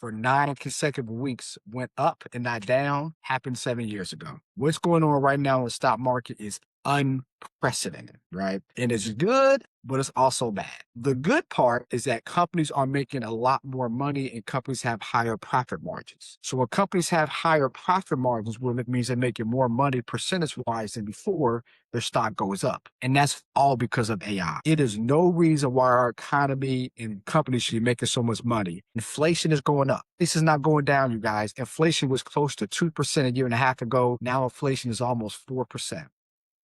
for 9 consecutive weeks went up and not down happened 7 years ago. What's going on right now in the stock market is unprecedented, right? And it's good, but it's also bad. The good part is that companies are making a lot more money and companies have higher profit margins. So when companies have higher profit margins, well, it means they're making more money percentage-wise than before, their stock goes up. And that's all because of AI. It is no reason why our economy and companies should be making so much money. Inflation is going up. This is not going down, you guys. Inflation was close to 2% a year and a half ago. Now inflation is almost 4%.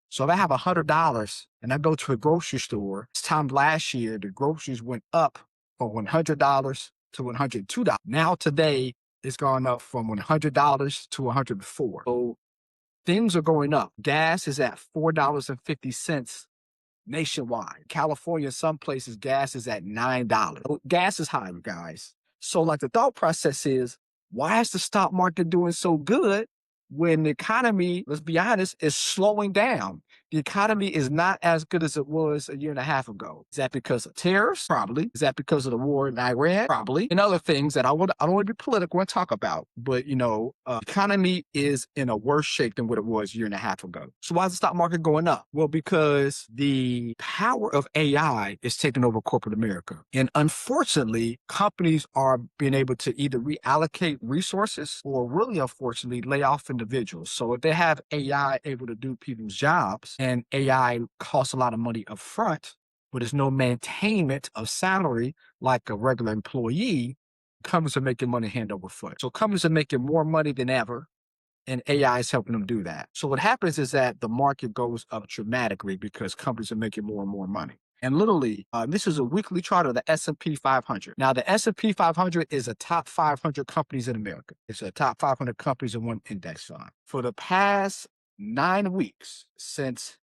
So if I have $100 and I go to a grocery store, this time last year, the groceries went up from $100 to $102. Now today, it's gone up from $100 to $104. So things are going up. Gas is at $4.50 nationwide. California, some places, gas is at $9. Gas is high, you guys. So like the thought process is, why is the stock market doing so good when the economy, let's be honest, is slowing down? The economy is not as good as it was a year and a half ago. Is that because of tariffs? Probably. Is that because of the war in Iran? Probably. And other things that I don't want to be political and talk about. But, economy is in a worse shape than what it was a year and a half ago. So why is the stock market going up? Well, because the power of AI is taking over corporate America. And unfortunately, companies are being able to either reallocate resources or really, unfortunately, lay off individuals. So if they have AI able to do people's jobs, and AI costs a lot of money up front, but there's no maintainment of salary like a regular employee, companies are making money hand over foot. So companies are making more money than ever, and AI is helping them do that. So what happens is that the market goes up dramatically because companies are making more and more money. And literally, this is a weekly chart of the S&P 500. Now, the S&P 500 is a top 500 companies in America. It's a top 500 companies in one index fund. For the past 9 weeks since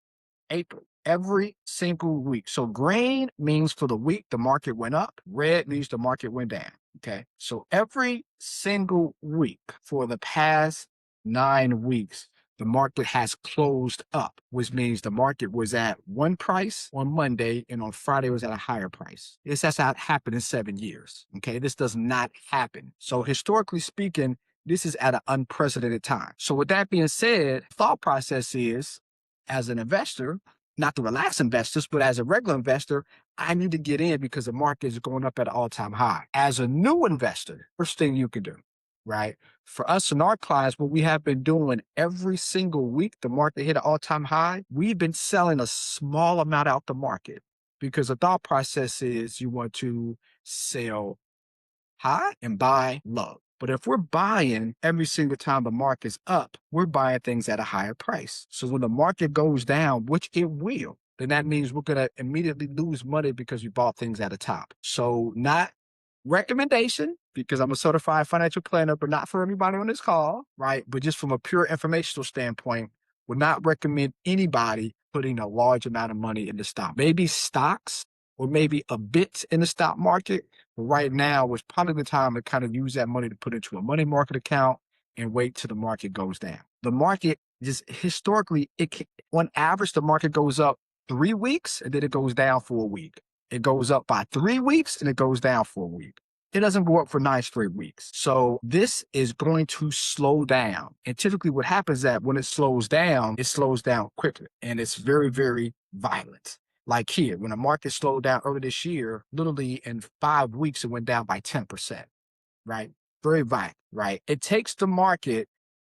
April, every single week. So green means for the week, the market went up. Red means the market went down. Okay. So every single week for the past 9 weeks, the market has closed up, which means the market was at one price on Monday and on Friday was at a higher price. This has not happened in 7 years. Okay. This does not happen. So historically speaking, this is at an unprecedented time. So with that being said, thought process is, as an investor, not to relax investors, but as a regular investor, I need to get in because the market is going up at an all-time high. As a new investor, first thing you can do, right? For us and our clients, what we have been doing every single week, the market hit an all-time high, we've been selling a small amount out the market because the thought process is you want to sell high and buy low. But if we're buying every single time the market's up, we're buying things at a higher price. So when the market goes down, which it will, then that means we're going to immediately lose money because we bought things at the top. So not recommendation, because I'm a certified financial planner, but not for everybody on this call, right? But just from a pure informational standpoint, would not recommend anybody putting a large amount of money in the stock. Maybe stocks or maybe a bit in the stock market. But right now was probably the time to kind of use that money to put into a money market account and wait till the market goes down. The market just historically, on average, the market goes up 3 weeks and then it goes down for a week. It goes up by 3 weeks and it goes down for a week. It doesn't go up for 9 straight weeks. So this is going to slow down. And typically what happens is that when it slows down quickly and it's very, very violent. Like here, when the market slowed down earlier this year, literally in 5 weeks, it went down by 10%, right? Very violent, right? It takes the market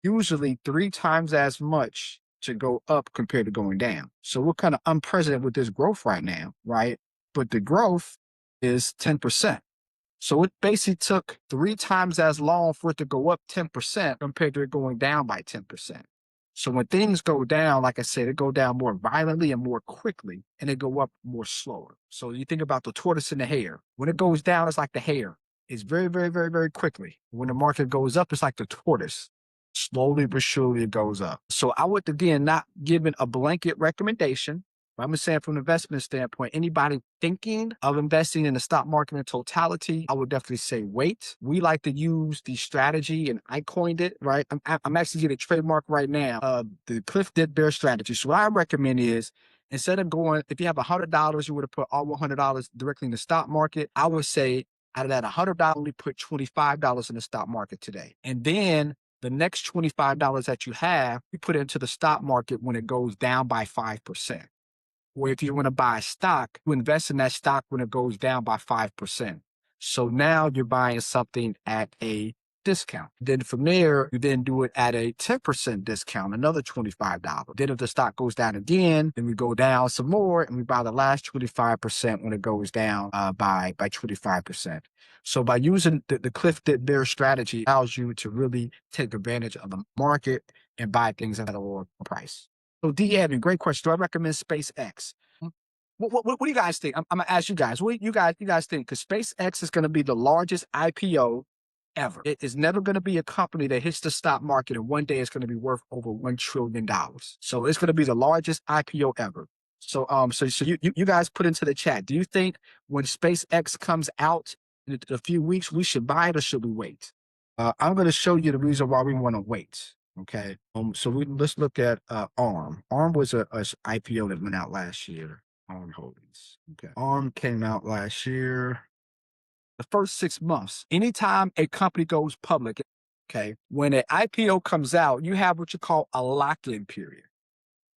usually 3 times as much to go up compared to going down. So we're kind of unprecedented with this growth right now, right? But the growth is 10%. So it basically took 3 times as long for it to go up 10% compared to it going down by 10%. So when things go down, like I said, they go down more violently and more quickly, and they go up more slower. So you think about the tortoise and the hare. When it goes down, it's like the hare. It's very, very, very, very quickly. When the market goes up, it's like the tortoise. Slowly but surely it goes up. So I would, again, not giving a blanket recommendation. But I'm saying from an investment standpoint, anybody thinking of investing in the stock market in totality, I would definitely say wait. We like to use the strategy, and I coined it, right? I'm actually getting a trademark right now, the Cliff Dip Bear strategy. So what I recommend is, instead of going, if you have $100, you would have put all $100 directly in the stock market, I would say, Out of that $100, only put $25 in the stock market today. And then the next $25 that you have, you put into the stock market when it goes down by 5%. Or if you want to buy a stock, you invest in that stock when it goes down by 5%. So now you're buying something at a discount. Then from there, you then do it at a 10% discount, another $25. Then if the stock goes down again, then we go down some more and we buy the last 25% when it goes down by 25%. So by using the cliff dip bear strategy allows you to really take advantage of the market and buy things at a lower price. So D. Evan, great question. Do I recommend SpaceX? What do you guys think? I'm gonna ask you guys. What you guys think? Because SpaceX is going to be the largest IPO ever. It is never going to be a company that hits the stock market and one day it's going to be worth over $1 trillion. So it's going to be the largest IPO ever. So you guys put into the chat. Do you think when SpaceX comes out in a few weeks, we should buy it or should we wait? I'm going to show you the reason why we want to wait. Okay. So let's look at ARM. ARM was a IPO that went out last year. ARM Holdings. Okay. ARM came out last year. The first 6 months, anytime a company goes public, okay, when an IPO comes out, you have what you call a lock-in period.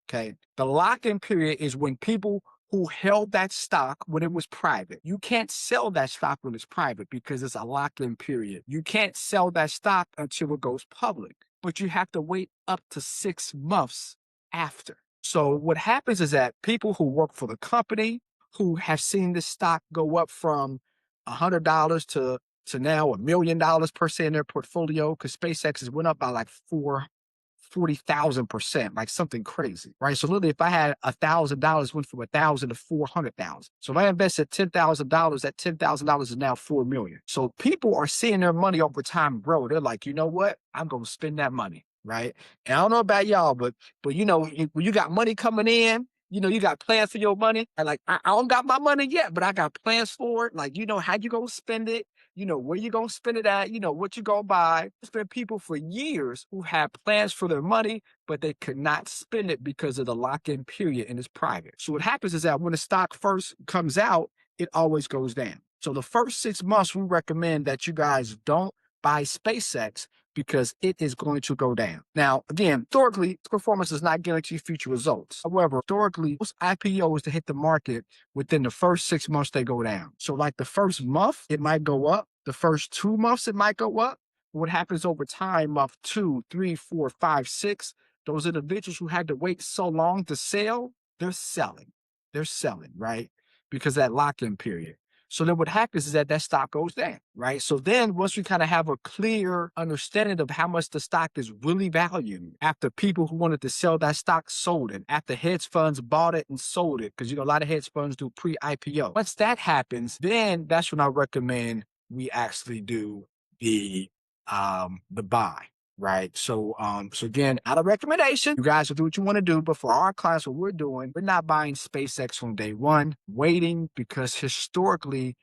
Okay. The lock-in period is when people who held that stock when it was private. You can't sell that stock when it's private because it's a lock-in period. You can't sell that stock until it goes public, but you have to wait up to 6 months after. So what happens is that people who work for the company who have seen this stock go up from $100 to now $1 million per se in their portfolio, because SpaceX has went up by like 40,000%, like something crazy, right? So literally, if I had $1,000, went from 1,000 to 400,000. So if I invested $10,000, that $10,000 is now 4 million. So people are seeing their money over time grow. They're like, you know what? I'm going to spend that money, right? And I don't know about y'all, but you know, when you got money coming in, you know, you got plans for your money. And like, I don't got my money yet, but I got plans for it. Like, you know, how you gonna spend it? You know, where you gonna spend it at? You know, what you gonna buy? There's been people for years who have plans for their money, but they could not spend it because of the lock-in period and it's private. So what happens is that when the stock first comes out, it always goes down. So the first 6 months, we recommend that you guys don't buy SpaceX because it is going to go down. Now, again, historically, performance does not guarantee future results. However, historically, most IPOs to hit the market within the first 6 months, they go down. So like the first month, it might go up. The first 2 months, it might go up. What happens over time, month 2, 3, 4, 5, 6, those individuals who had to wait so long to sell, they're selling. They're selling, right? Because that lock-in period. So then what happens is that stock goes down, right? So then once we kind of have a clear understanding of how much the stock is really valued, after people who wanted to sell that stock sold it, after hedge funds bought it and sold it, because, you know, a lot of hedge funds do pre-IPO. Once that happens, then that's when I recommend we actually do the buy. Right. So again, out of recommendation, you guys will do what you want to do. But for our clients, what we're doing, we're not buying SpaceX from day one, waiting, because historically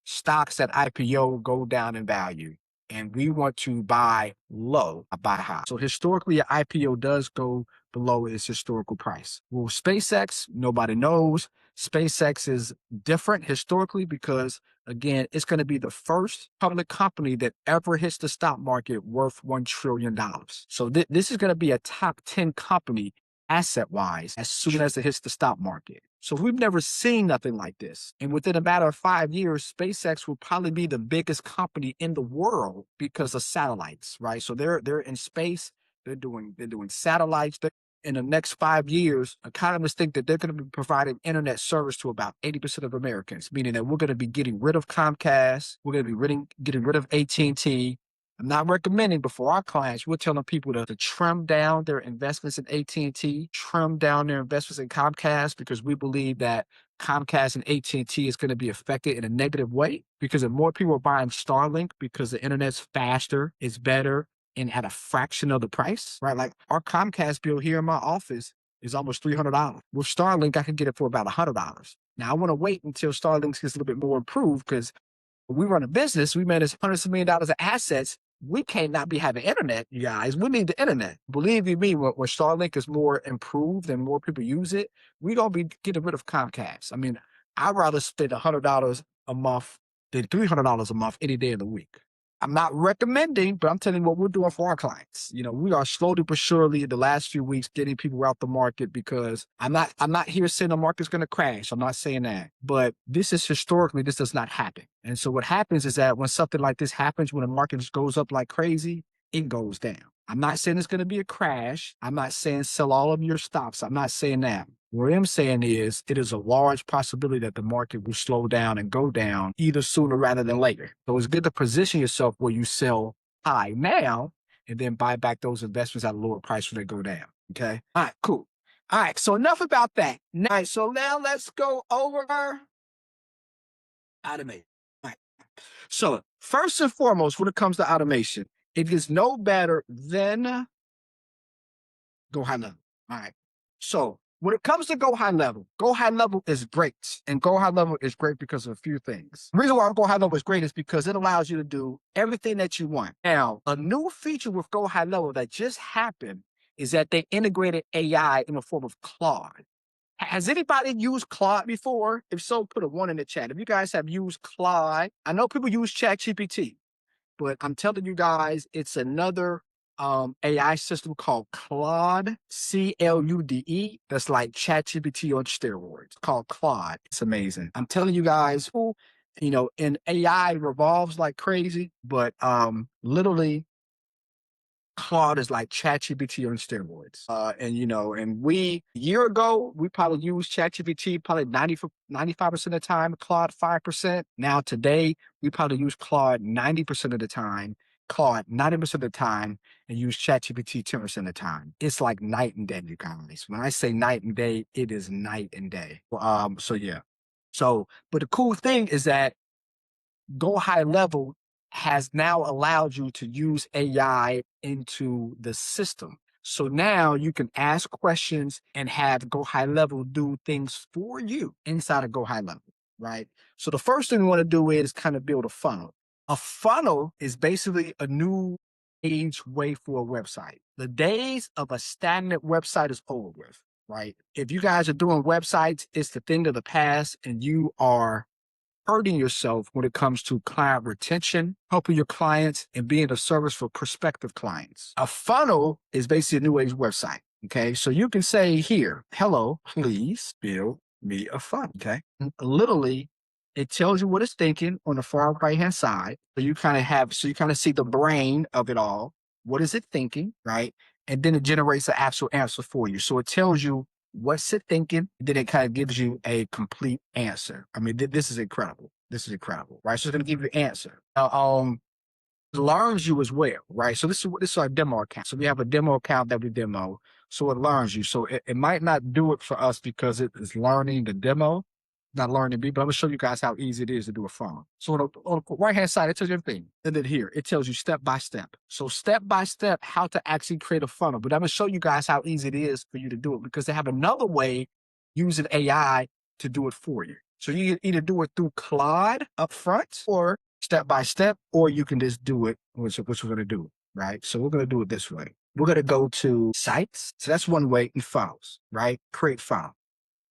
stocks that IPO go down in value. And we want to buy low, buy high. So historically, an IPO does go below its historical price. Well, SpaceX, nobody knows. SpaceX is different historically because, again, it's going to be the first public company that ever hits the stock market worth $1 trillion. So this is going to be a top 10 company asset-wise as soon as it hits the stock market. So we've never seen nothing like this. And within a matter of 5 years, SpaceX will probably be the biggest company in the world because of satellites, right? So they're in space, they're doing satellites. In the next 5 years, economists think that they're going to be providing internet service to about 80% of Americans, meaning that we're going to be getting rid of Comcast, we're going to be getting rid of AT&T. I'm not recommending, but for our clients, we're telling people to trim down their investments in AT&T, trim down their investments in Comcast, because we believe that Comcast and AT&T is going to be affected in a negative way, because if more people are buying Starlink because the internet's faster, it's better, and at a fraction of the price, right? Like our Comcast bill here in my office is almost $300. With Starlink, I can get it for about $100. Now, I want to wait until Starlink gets a little bit more improved, because when we run a business, we manage hundreds of $1,000,000 of assets. We can't not be having internet, you guys. We need the internet. Believe you me, when Starlink is more improved and more people use it, we're going to be getting rid of Comcast. I mean, I'd rather spend $100 a month than $300 a month any day of the week. I'm not recommending, but I'm telling you what we're doing for our clients. We are slowly but surely in the last few weeks getting people out the market, because I'm not here saying the market's going to crash. I'm not saying that, but this does not happen. And so what happens is that when something like this happens, when the market just goes up like crazy, it goes down. I'm not saying it's going to be a crash. I'm not saying sell all of your stops. I'm not saying that. What I'm saying is it is a large possibility that the market will slow down and go down either sooner rather than later. So it's good to position yourself where you sell high now and then buy back those investments at a lower price when they go down. Okay. All right, cool. All right. So enough about that. All right. So now let's go over automation. All right. So first and foremost, when it comes to automation, it is no better than GoHighLevel. All right. So when it comes to GoHighLevel is great. And GoHighLevel is great because of a few things. The reason why GoHighLevel is great is because it allows you to do everything that you want. Now, a new feature with GoHighLevel that just happened is that they integrated AI in the form of Claude. Has anybody used Claude before? If so, put a 1 in the chat. If you guys have used Claude, I know people use ChatGPT, but I'm telling you guys, it's another AI system called Claude, Clude. That's like ChatGPT on steroids. It's called Claude. It's amazing. I'm telling you guys, and AI revolves like crazy, but literally Claude is like ChatGPT on steroids. And a year ago, we probably used ChatGPT probably 95% of the time, Claude 5%. Now today, we probably use Claude 90% of the time, Claude 90% of the time, and use ChatGPT 10% of the time. It's like night and day, you guys. When I say night and day, it is night and day. So yeah. But the cool thing is that GoHighLevel has now allowed you to use AI into the system. So now you can ask questions and have GoHighLevel do things for you inside of GoHighLevel, right? So the first thing we want to do is kind of build a funnel. A funnel is basically a new age way for a website. The days of a stagnant website is over with, right? If you guys are doing websites, it's the thing of the past, and you are hurting yourself when it comes to client retention, helping your clients, and being of service for prospective clients. A funnel is basically a new age website. Okay. So you can say here, hello, please build me a funnel. Okay. And literally, it tells you what it's thinking on the far right hand side. So you kind of see the brain of it all. What is it thinking? Right. And then it generates an actual answer for you. So it tells you what's it thinking, then it kind of gives you a complete answer. I mean, this is incredible. This is incredible, right? So it's going to give you an answer. Now, it learns you as well, right? So this is our demo account. So we have a demo account that we demo. So it learns you. So it might not do it for us because it is learning the demo, not learning me, but I'm going to show you guys how easy it is to do a funnel. So on the right-hand side, it tells you everything. And then here, it tells you step by step. So step by step, how to actually create a funnel. But I'm going to show you guys how easy it is for you to do it, because they have another way using AI to do it for you. So you can either do it through Claude up front or step by step, or you can just do it, which we're going to do, right? So we're going to do it this way. We're going to go to sites. So that's one way, in files, right? Create file.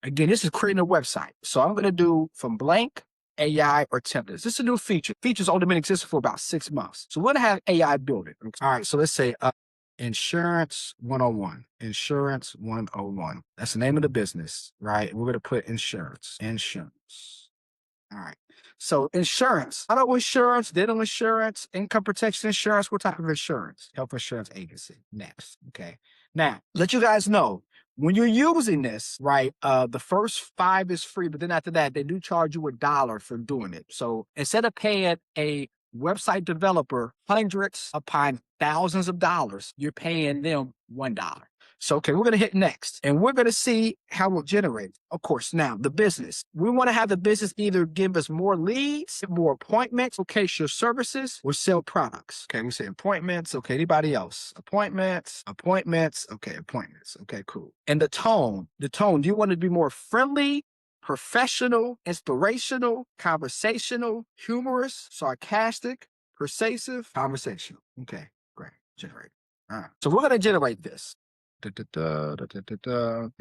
Again, this is creating a website. So I'm going to do from blank, AI, or templates. This is a new feature. Features only been existing for about 6 months. So we're going to have AI build it. All right, so let's say Insurance 101. Insurance 101. That's the name of the business, right? We're going to put insurance. All right. So insurance, auto insurance, dental insurance, income protection insurance. What type of insurance? Health insurance agency. Next. Okay. Now, let you guys know, when you're using this, right, the first 5 is free, but then after that, they do charge you $1 for doing it. So instead of paying a website developer hundreds upon thousands of dollars, you're paying them $1. So, okay, we're going to hit next, and we're going to see how we'll generate. Of course, now the business. We want to have the business either give us more leads, more appointments, showcase your services, or sell products. Okay, we say appointments. Okay, anybody else? Appointments. Okay, appointments. Okay, cool. And the tone. Do you want to be more friendly, professional, inspirational, conversational, humorous, sarcastic, persuasive, conversational? Okay, great. Generate. All right. So we're going to generate this. And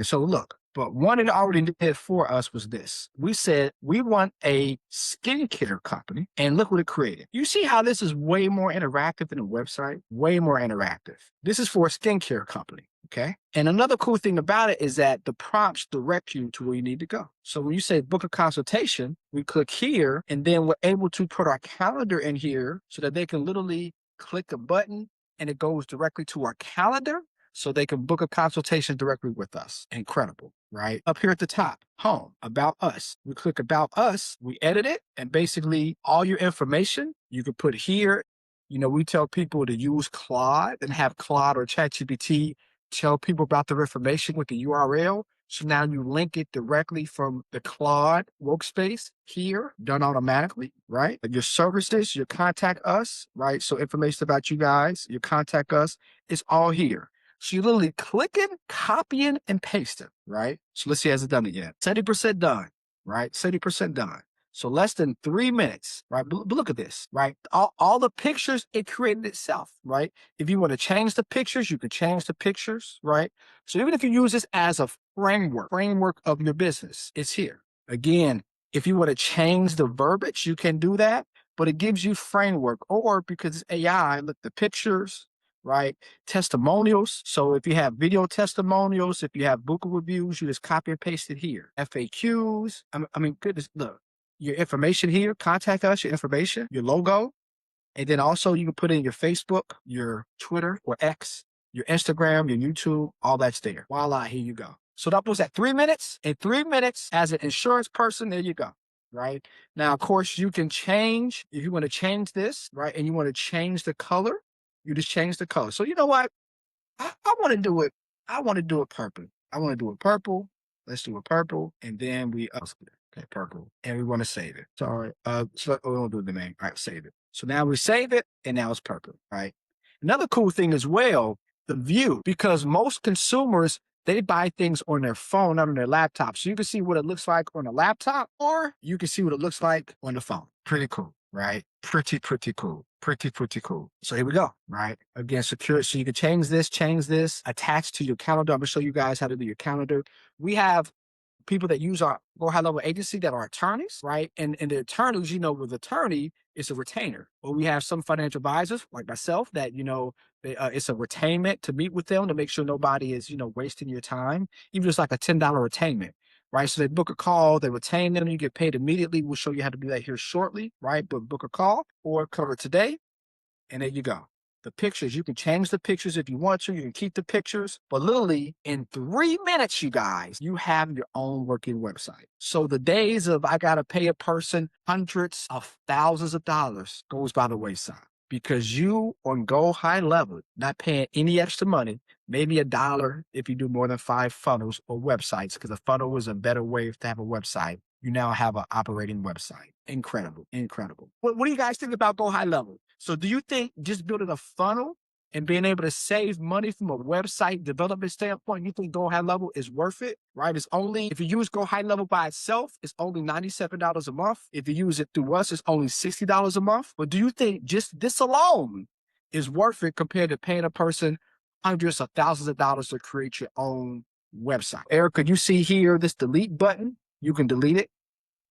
so look, But one it already did for us was this. We said we want a skincare company, and look what it created. You see how this is way more interactive than a website? Way more interactive. This is for a skincare company. Okay. And another cool thing about it is that the prompts direct you to where you need to go. So when you say book a consultation, we click here, and then we're able to put our calendar in here so that they can literally click a button and it goes directly to our calendar so they can book a consultation directly with us. Incredible, right? Up here at the top, home, about us. We click about us, we edit it, and basically all your information you can put here. You know, we tell people to use Claude and have Claude or ChatGPT tell people about their information with the URL. So now you link it directly from the Claude workspace here, done automatically, right? Your services, your contact us, right? So information about you guys, your contact us, it's all here. So you literally click it, copying, and pasting, right? So let's see, has it done it yet? 70% done, right? 70% done. So less than 3 minutes, right? But look at this, right? All the pictures, it created itself, right? If you want to change the pictures, you can change the pictures, right? So even if you use this as a framework of your business, it's here. Again, if you want to change the verbiage, you can do that, but it gives you framework. Or because it's AI, look, the pictures, right? Testimonials. So if you have video testimonials, if you have book reviews, you just copy and paste it here. FAQs. I mean, goodness, look. Your information here, contact us, your information, your logo. And then also you can put in your Facebook, your Twitter or X, your Instagram, your YouTube, all that's there. Voila, here you go. So that was at 3 minutes. In 3 minutes, as an insurance person, there you go. Right now, of course, you can change if you want to change this, right? And you want to change the color, you just change the color. So you know what? I want to do it. I want to do it purple. I want to do it purple. Let's do it purple. And then okay, purple. And we want to save it. Sorry. So we won't do the name. All right, save it. So now we save it, and now it's purple, right? Another cool thing as well, the view, because most consumers, they buy things on their phone, not on their laptop. So you can see what it looks like on a laptop, or you can see what it looks like on the phone. Pretty cool, right? Pretty cool. Pretty cool. So here we go, right? Again, secure. So you can change this, attach to your calendar. I'm gonna show you guys how to do your calendar. We have people that use our GoHighLevel agency that are attorneys, right? And the attorneys, you know, with attorney, it's a retainer. Or we have some financial advisors like myself that, you know, it's a retainment to meet with them to make sure nobody is, you know, wasting your time. Even just like a $10 retainment, right? So they book a call, they retain them, you get paid immediately. We'll show you how to do that here shortly, right? But book a call or cover it today, and there you go. The pictures, you can change the pictures if you want to. You can keep the pictures. But literally, in 3 minutes, you guys, you have your own working website. So the days of I got to pay a person hundreds of thousands of dollars goes by the wayside. Because you on GoHighLevel, not paying any extra money, maybe $1 if you do more than 5 funnels or websites, because a funnel is a better way to have a website. You now have an operating website. Incredible. What do you guys think about GoHighLevel? So do you think just building a funnel and being able to save money from a website development standpoint, you think GoHighLevel is worth it, right? It's only, if you use GoHighLevel by itself, it's only $97 a month. If you use it through us, it's only $60 a month. But do you think just this alone is worth it compared to paying a person hundreds of thousands of dollars to create your own website? Erica, you see here this delete button? You can delete it,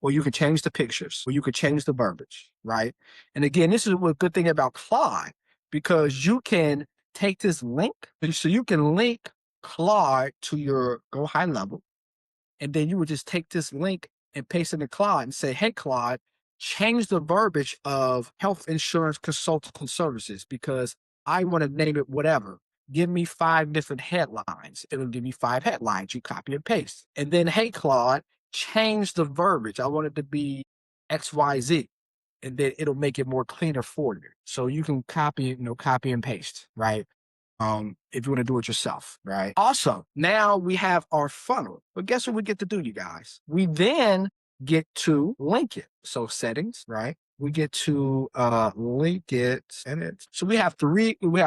or you can change the pictures, or you can change the verbiage, right? And again, this is a good thing about Claude, because you can take this link, so you can link Claude to your GoHighLevel, and then you would just take this link and paste it in Claude and say, hey, Claude, change the verbiage of health insurance consulting services because I want to name it whatever. Give me 5 different headlines. It'll give me 5 headlines. You copy and paste. And then, hey, Claude, change the verbiage. I want it to be XYZ. And then it'll make it more cleaner for you. So you can copy and paste, right? If you want to do it yourself, right? Also, now we have our funnel. But guess what we get to do, you guys? We then get to link it. So settings, right? We get to link it, and it. So we have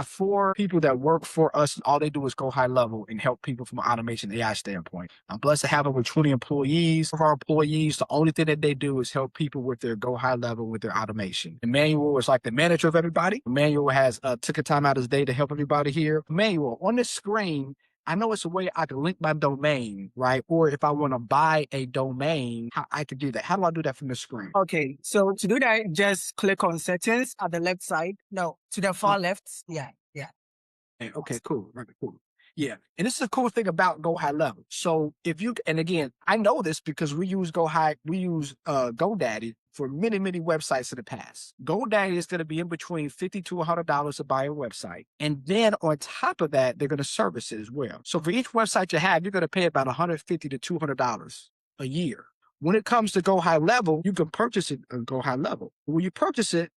4 people that work for us, and all they do is GoHighLevel and help people from an automation AI standpoint. I'm blessed to have over 20 employees. For our employees, the only thing that they do is help people with their GoHighLevel with their automation. Emmanuel is like the manager of everybody. Emmanuel has took a time out of his day to help everybody here. Emmanuel, on this screen, I know it's a way I can link my domain, right? Or if I want to buy a domain, how I could do that. How do I do that from the screen? Okay, so to do that, just click on settings at the left side. No, to the far left. Yeah, yeah. Okay, cool. Right, cool. Yeah. And this is a cool thing about GoHighLevel. So if you, and again, I know this because we use GoDaddy for many, many websites in the past. GoDaddy is going to be in between $50 to $100 to buy a website. And then on top of that, they're going to service it as well. So for each website you have, you're going to pay about $150 to $200 a year. When it comes to GoHighLevel, you can purchase it on GoHighLevel. When you purchase it,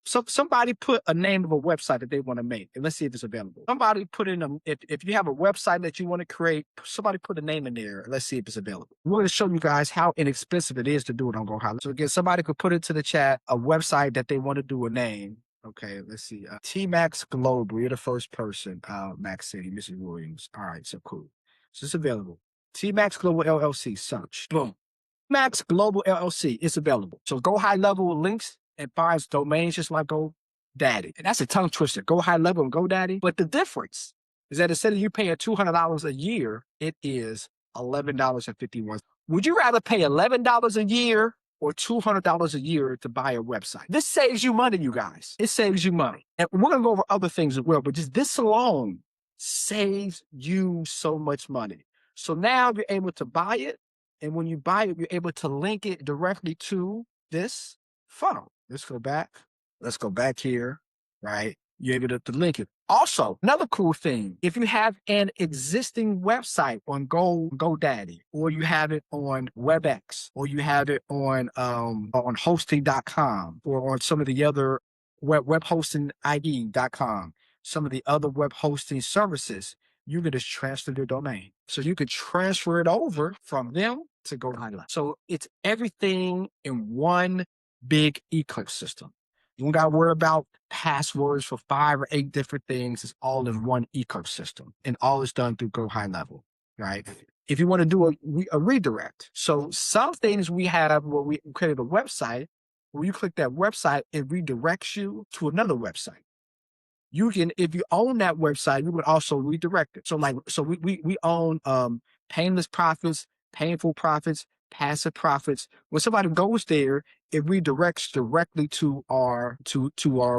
so somebody put a name of a website that they want to make, and let's see if it's available. Somebody put in if you have a website that you want to create, somebody put a name in there. Let's see if it's available. We're going to show you guys how inexpensive it is to do it on GoHighLevel. So again, somebody could put into the chat a website that they want to do a name. Okay, let's see. T-Max Global, you're the first person. Max City, Mrs. Williams. All right, so cool. So it's available. T-Max Global LLC, search. Boom. Max Global LLC is available. So GoHighLevel links and finds domains just like GoDaddy. And that's a tongue twister. GoHighLevel and GoDaddy. But the difference is that instead of you paying $200 a year, it is $11.51. Would you rather pay $11 a year or $200 a year to buy a website? This saves you money, you guys. It saves you money. And we're going to go over other things as well, but just this alone saves you so much money. So now you're able to buy it. And when you buy it, you're able to link it directly to this funnel. Let's go back. Let's go back here, right? You're able to link it. Also, another cool thing, if you have an existing website on GoDaddy, or you have it on WebEx, or you have it on hosting.com, or on some of the other webhostingid.com, some of the other web hosting services, you can just transfer their domain. So you could transfer it over from them to GoHighLevel. So it's everything in one big ecosystem. You don't got to worry about passwords for 5 or 8 different things. It's all in one ecosystem, and all is done through GoHighLevel, right? If you want to do a redirect, so some things we have where we created a website, where you click that website, it redirects you to another website. You can, if you own that website, you would also redirect it. So we own painless profits, painful profits, passive profits. When somebody goes there, it redirects directly to our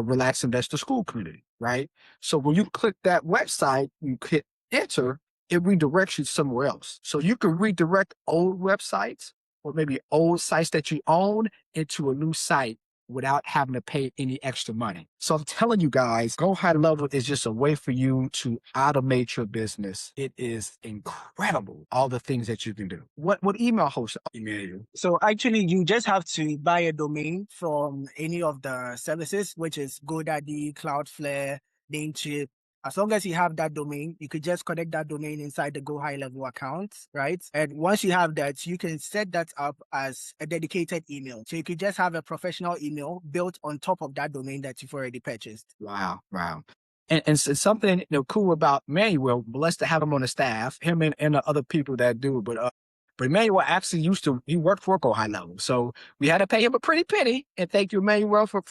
Relaxed Investor School community, right? So when you click that website, you hit enter, it redirects you somewhere else. So you can redirect old websites or maybe old sites that you own into a new site without having to pay any extra money. So I'm telling you guys, GoHighLevel is just a way for you to automate your business. It is incredible, all the things that you can do. What email host email you? So actually, you just have to buy a domain from any of the services, which is GoDaddy, Cloudflare, Namecheap. As long as you have that domain, you could just connect that domain inside the GoHighLevel account, right? And once you have that, you can set that up as a dedicated email. So you could just have a professional email built on top of that domain that you've already purchased. Wow, wow. And so something cool about Manuel, blessed to have him on the staff, him and the other people that do, but Emmanuel actually he worked for GoHighLevel. So we had to pay him a pretty penny. And thank you, Emmanuel, for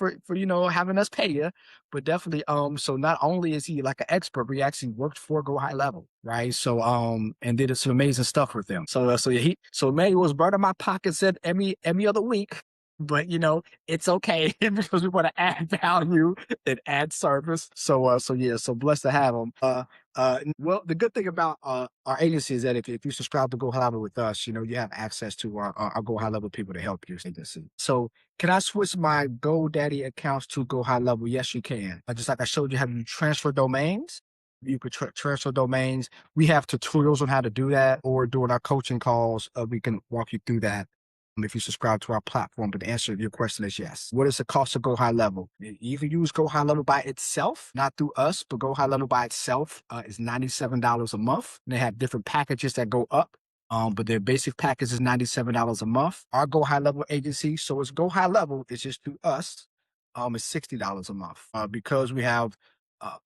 having us pay you. But definitely, so not only is he like an expert, but he actually worked for GoHighLevel, right? So and did some amazing stuff with them. So Emmanuel's burning my pockets every other week. But it's okay because we want to add value and add service. So blessed to have him. Well, the good thing about our agency is that if you subscribe to GoHighLevel with us, you have access to our GoHighLevel people to help you agency. So can I switch my GoDaddy accounts to GoHighLevel? Yes, you can. Just like I showed you how to transfer domains. You could transfer domains. We have tutorials on how to do that, or during our coaching calls, we can walk you through that if you subscribe to our platform. But the answer to your question is yes. What is the cost of GoHighLevel? You can use GoHighLevel by itself, not through us, but GoHighLevel by itself is $97 a month. And they have different packages that go up. But their basic package is $97 a month. Our GoHighLevel agency, so it's GoHighLevel, it's just through us, is $60 a month. Because we have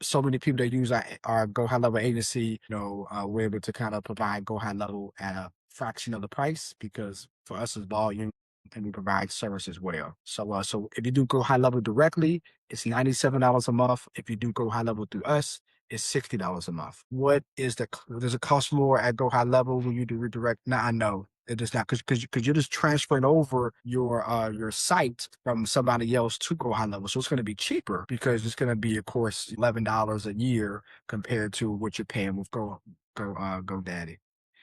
so many people that use our GoHighLevel agency, we're able to kind of provide GoHighLevel at a fraction of the price, because for us it's volume and we provide service as well. So if you do GoHighLevel directly, it's $97 a month. If you do GoHighLevel through us, is $60 a month. What is does it cost more at GoHighLevel when you do redirect? Now I know it does not, because you're just transferring over your site from somebody else to GoHighLevel. So it's going to be cheaper because it's going to be, of course, $11 a year compared to what you're paying with GoDaddy.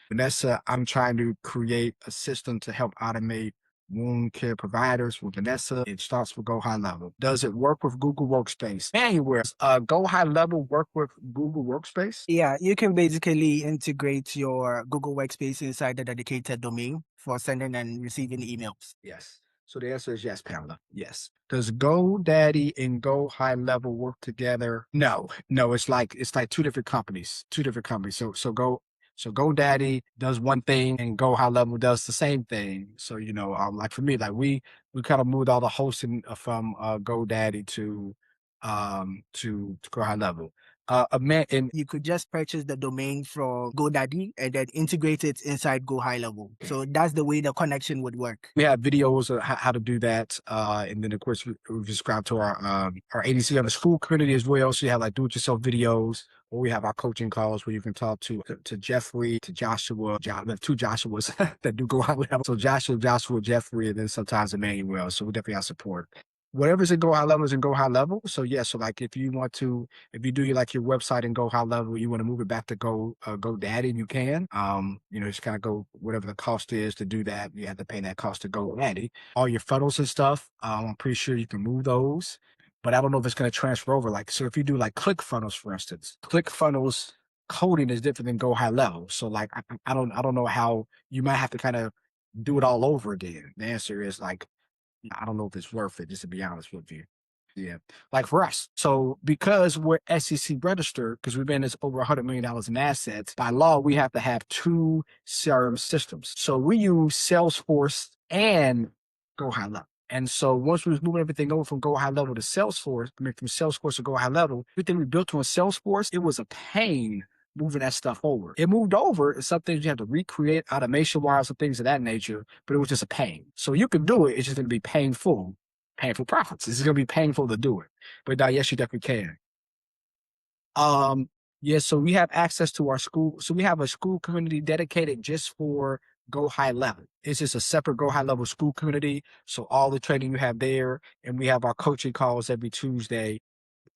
Vanessa, I'm trying to create a system to help automate wound care providers with Vanessa. It starts with GoHighLevel. Does it work with Google Workspace? Anywhere. GoHighLevel work with Google Workspace? Yeah, you can basically integrate your Google Workspace inside the dedicated domain for sending and receiving emails. Yes. So the answer is yes, Pamela. Yes. Does GoDaddy and GoHighLevel work together? No, no. It's like two different companies. Two different companies. So GoDaddy does one thing and GoHighLevel does the same thing. So like for me, like we kind of moved all the hosting from GoDaddy to GoHighLevel. And You could just purchase the domain from GoDaddy and then integrate it inside GoHighLevel. So that's the way the connection would work. we have videos of how to do that. And then of course we subscribe to our ADC on the school community as well. So you have like do-it-yourself videos, or we have our coaching calls where you can talk to Jeffrey, to Joshua. We have two Joshuas that do go high level. So Joshua, Jeffrey, and then sometimes Emmanuel. So we definitely have support. Whatever's in GoHighLevel is in GoHighLevel. So yeah, so like if you do like your website in GoHighLevel, you want to move it back to GoDaddy, you can. Just kind of go whatever the cost is to do that. You have to pay that cost to GoDaddy. All your funnels and stuff, I'm pretty sure you can move those, but I don't know if it's going to transfer over. Like, so if you do like ClickFunnels, for instance, ClickFunnels coding is different than GoHighLevel. So like, I don't know how you might have to kind of do it all over again. The answer is like, I don't know if it's worth it, just to be honest with you. Yeah. Like for us. So because we're SEC registered, because we've been this over $100 million in assets, by law, we have to have two CRM systems. So we use Salesforce and GoHighLevel. And so once we was moving everything over from GoHighLevel to Salesforce, from Salesforce to GoHighLevel, everything we built on Salesforce, it was a pain moving that stuff over. It moved over, and some things you have to recreate automation wise and things of that nature, but it was just a pain. So you can do it, it's just going to be painful profits. It's going to be painful to do it. But yes, you definitely can. Yeah, so we have access to our school. So we have a school community dedicated just for GoHighLevel. It's just a separate GoHighLevel school community. So all the training you have there, and we have our coaching calls every Tuesday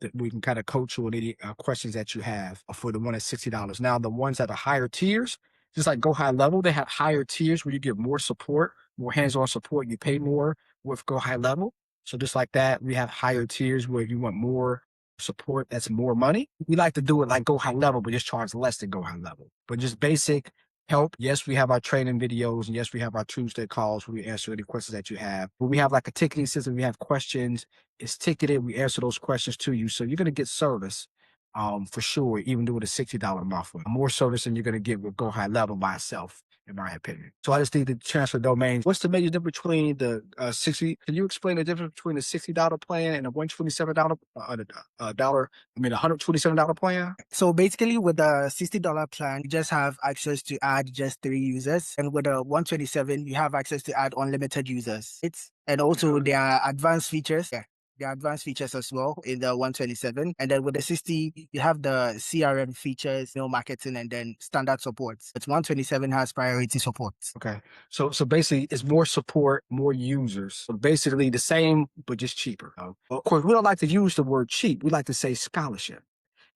that we can kind of coach you on any questions that you have for the one at $60. Now, the ones at the higher tiers, just like GoHighLevel, they have higher tiers where you get more support, more hands-on support. You pay more with GoHighLevel. So just like that, we have higher tiers where if you want more support, that's more money. We like to do it like GoHighLevel, but just charge less than GoHighLevel. But just basic help. Yes, we have our training videos, and yes, we have our Tuesday calls where we answer any questions that you have. But we have like a ticketing system. We have questions. It's ticketed. We answer those questions to you. So you're going to get service for sure, even doing a $60 a month. More service than you're going to get with GoHighLevel by itself, in my opinion. So I just need to transfer domains. What's the major difference between the 60? Can you explain the difference between the $60 plan and a $127 $127 plan? So basically, with the $60 plan, you just have access to add just 3 users. And with the 127, you have access to add unlimited users. And also there are advanced features. Yeah. There are advanced features as well in the 127. And then with the 60, you have the CRM features, marketing, and then standard support. But 127 has priority support. Okay. So basically it's more support, more users. So basically the same, but just cheaper. Of course, we don't like to use the word cheap. We like to say scholarship.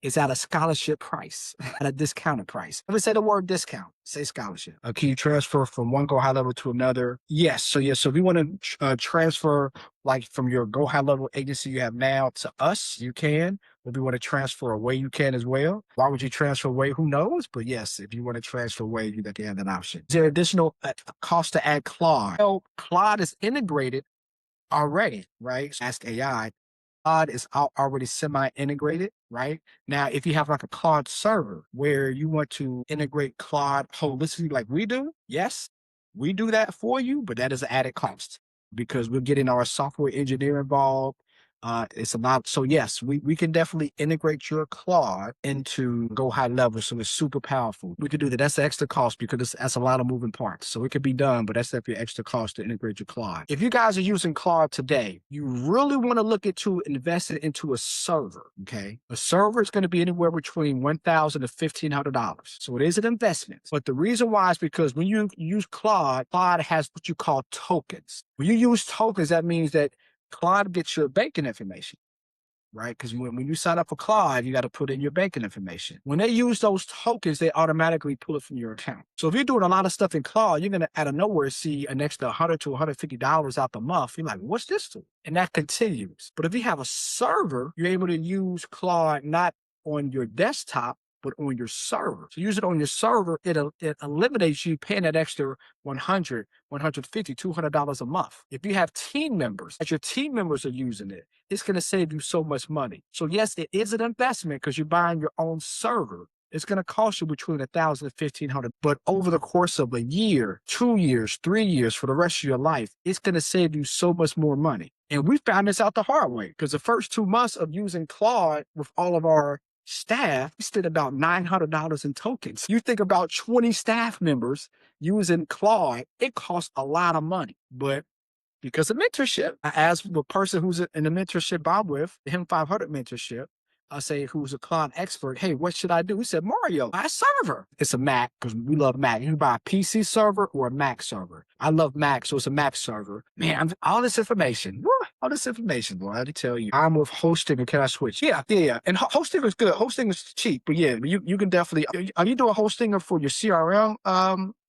It's at a scholarship price, at a discounted price. Never say the word discount, say scholarship. Can you transfer from one GoHighLevel to another? Yes. So if you want to transfer like from your GoHighLevel agency you have now to us, you can. If you want to transfer away, you can as well. Why would you transfer away? Who knows? But yes, if you want to transfer away, you definitely have that option. Is there additional cost to add Claude? Well, Claude is integrated already, right? Ask AI. Claude is already semi-integrated, right? Now, if you have like a Claude server where you want to integrate Claude holistically like we do, yes, we do that for you, but that is an added cost because we're getting our software engineer involved. It's about, so yes, we can definitely integrate your Claude into GoHighLevel, so it's super powerful. We could do that. That's the extra cost because that's a lot of moving parts. So it could be done, but that's definitely extra cost to integrate your Claude. If you guys are using Claude today, you really want to look into investing into a server. Okay, a server is going to be anywhere between $1,000 to $1,500. So it is an investment. But the reason why is because when you use Claude, Claude has what you call tokens. When you use tokens, that means that Claude gets your banking information, right? Because when you sign up for Claude, you got to put in your banking information. When they use those tokens, they automatically pull it from your account. So if you're doing a lot of stuff in Claude, you're going to out of nowhere see an extra $100 to $150 out the month. You're like, what's this to? And that continues. But if you have a server, you're able to use Claude not on your desktop, but on your server. So use it on your server, it eliminates you paying that extra $100, $150, $200 a month. If you have team members, as your team members are using it, it's going to save you so much money. So yes, it is an investment because you're buying your own server. It's going to cost you between $1,000 and $1,500, but over the course of a year, 2 years, 3 years, for the rest of your life, it's going to save you so much more money. And we found this out the hard way because the first 2 months of using Claude with all of our staff, we spent about $900 in tokens. You think about 20 staff members using Claude, it costs a lot of money. But because of mentorship, I asked the person who's in the mentorship I'm with, the Him 500 mentorship, I say, who's a Claude expert, hey, what should I do? He said, Mario, buy a server. It's a Mac because we love Mac. You can buy a PC server or a Mac server. I love Mac, so it's a Mac server. Man, all this information, all this information, boy, I have to tell you. I'm with hosting, and can I switch? Yeah. And hosting is good. Hosting is cheap, but yeah, you can definitely, are you doing hosting for your CRM,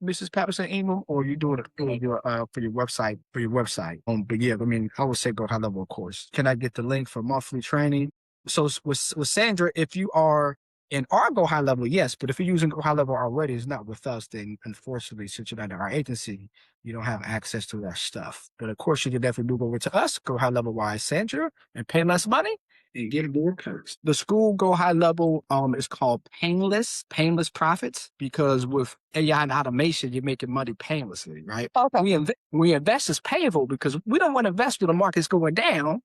Mrs. Patterson Ingram, or are you doing it for your website, but yeah, I mean, I would say GoHighLevel, of course. Can I get the link for monthly training? So with Sandra, if you are in our GoHighLevel, yes, but if you're using GoHighLevel already, it's not with us, then unfortunately, since you're not in our agency, you don't have access to that stuff. But of course, you can definitely move over to us, GoHighLevel wise Sandra, and pay less money and get more perks. The school GoHighLevel is called painless profits, because with AI and automation, you're making money painlessly, right? Okay. We invest as painful because we don't want to invest when the market's going down,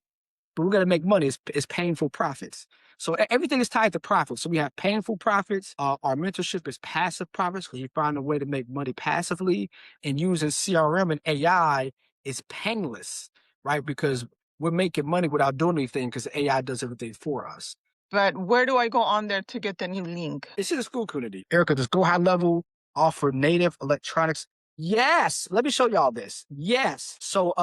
but we're going to make money. It's painful profits. So everything is tied to profits. So we have painful profits. Our mentorship is passive profits because you find a way to make money passively. And using CRM and AI is painless, right? Because we're making money without doing anything because AI does everything for us. But where do I go on there to get the new link? It's in the school community. Erica, does GoHighLevel offer native electronics? Yes. Let me show y'all this. Yes. So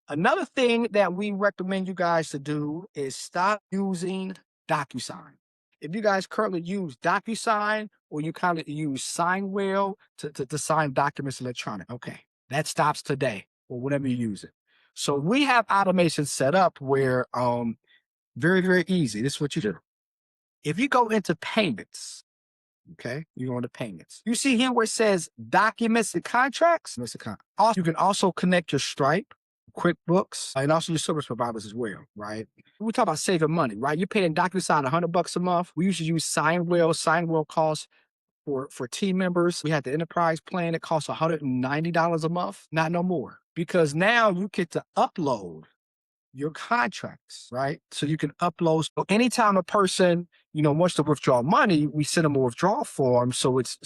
another thing that we recommend you guys to do is stop using DocuSign. If you guys currently use DocuSign or you kind of use SignWell to sign documents electronic, okay, that stops today or whatever you use it. So we have automation set up where very, very easy. This is what you do. If you go into payments, okay, you go into payments. You see here where it says documents and contracts. Also, you can also connect your Stripe, QuickBooks, and also your service providers as well, right? We talk about saving money, right? You're paying DocuSign $100 a month. We usually use SignWell. SignWell costs for team members. We had the enterprise plan. It costs $190 a month, not no more, because now you get to upload your contracts, right? So you can upload. So anytime a person, wants to withdraw money, we send them a withdrawal form. So it's,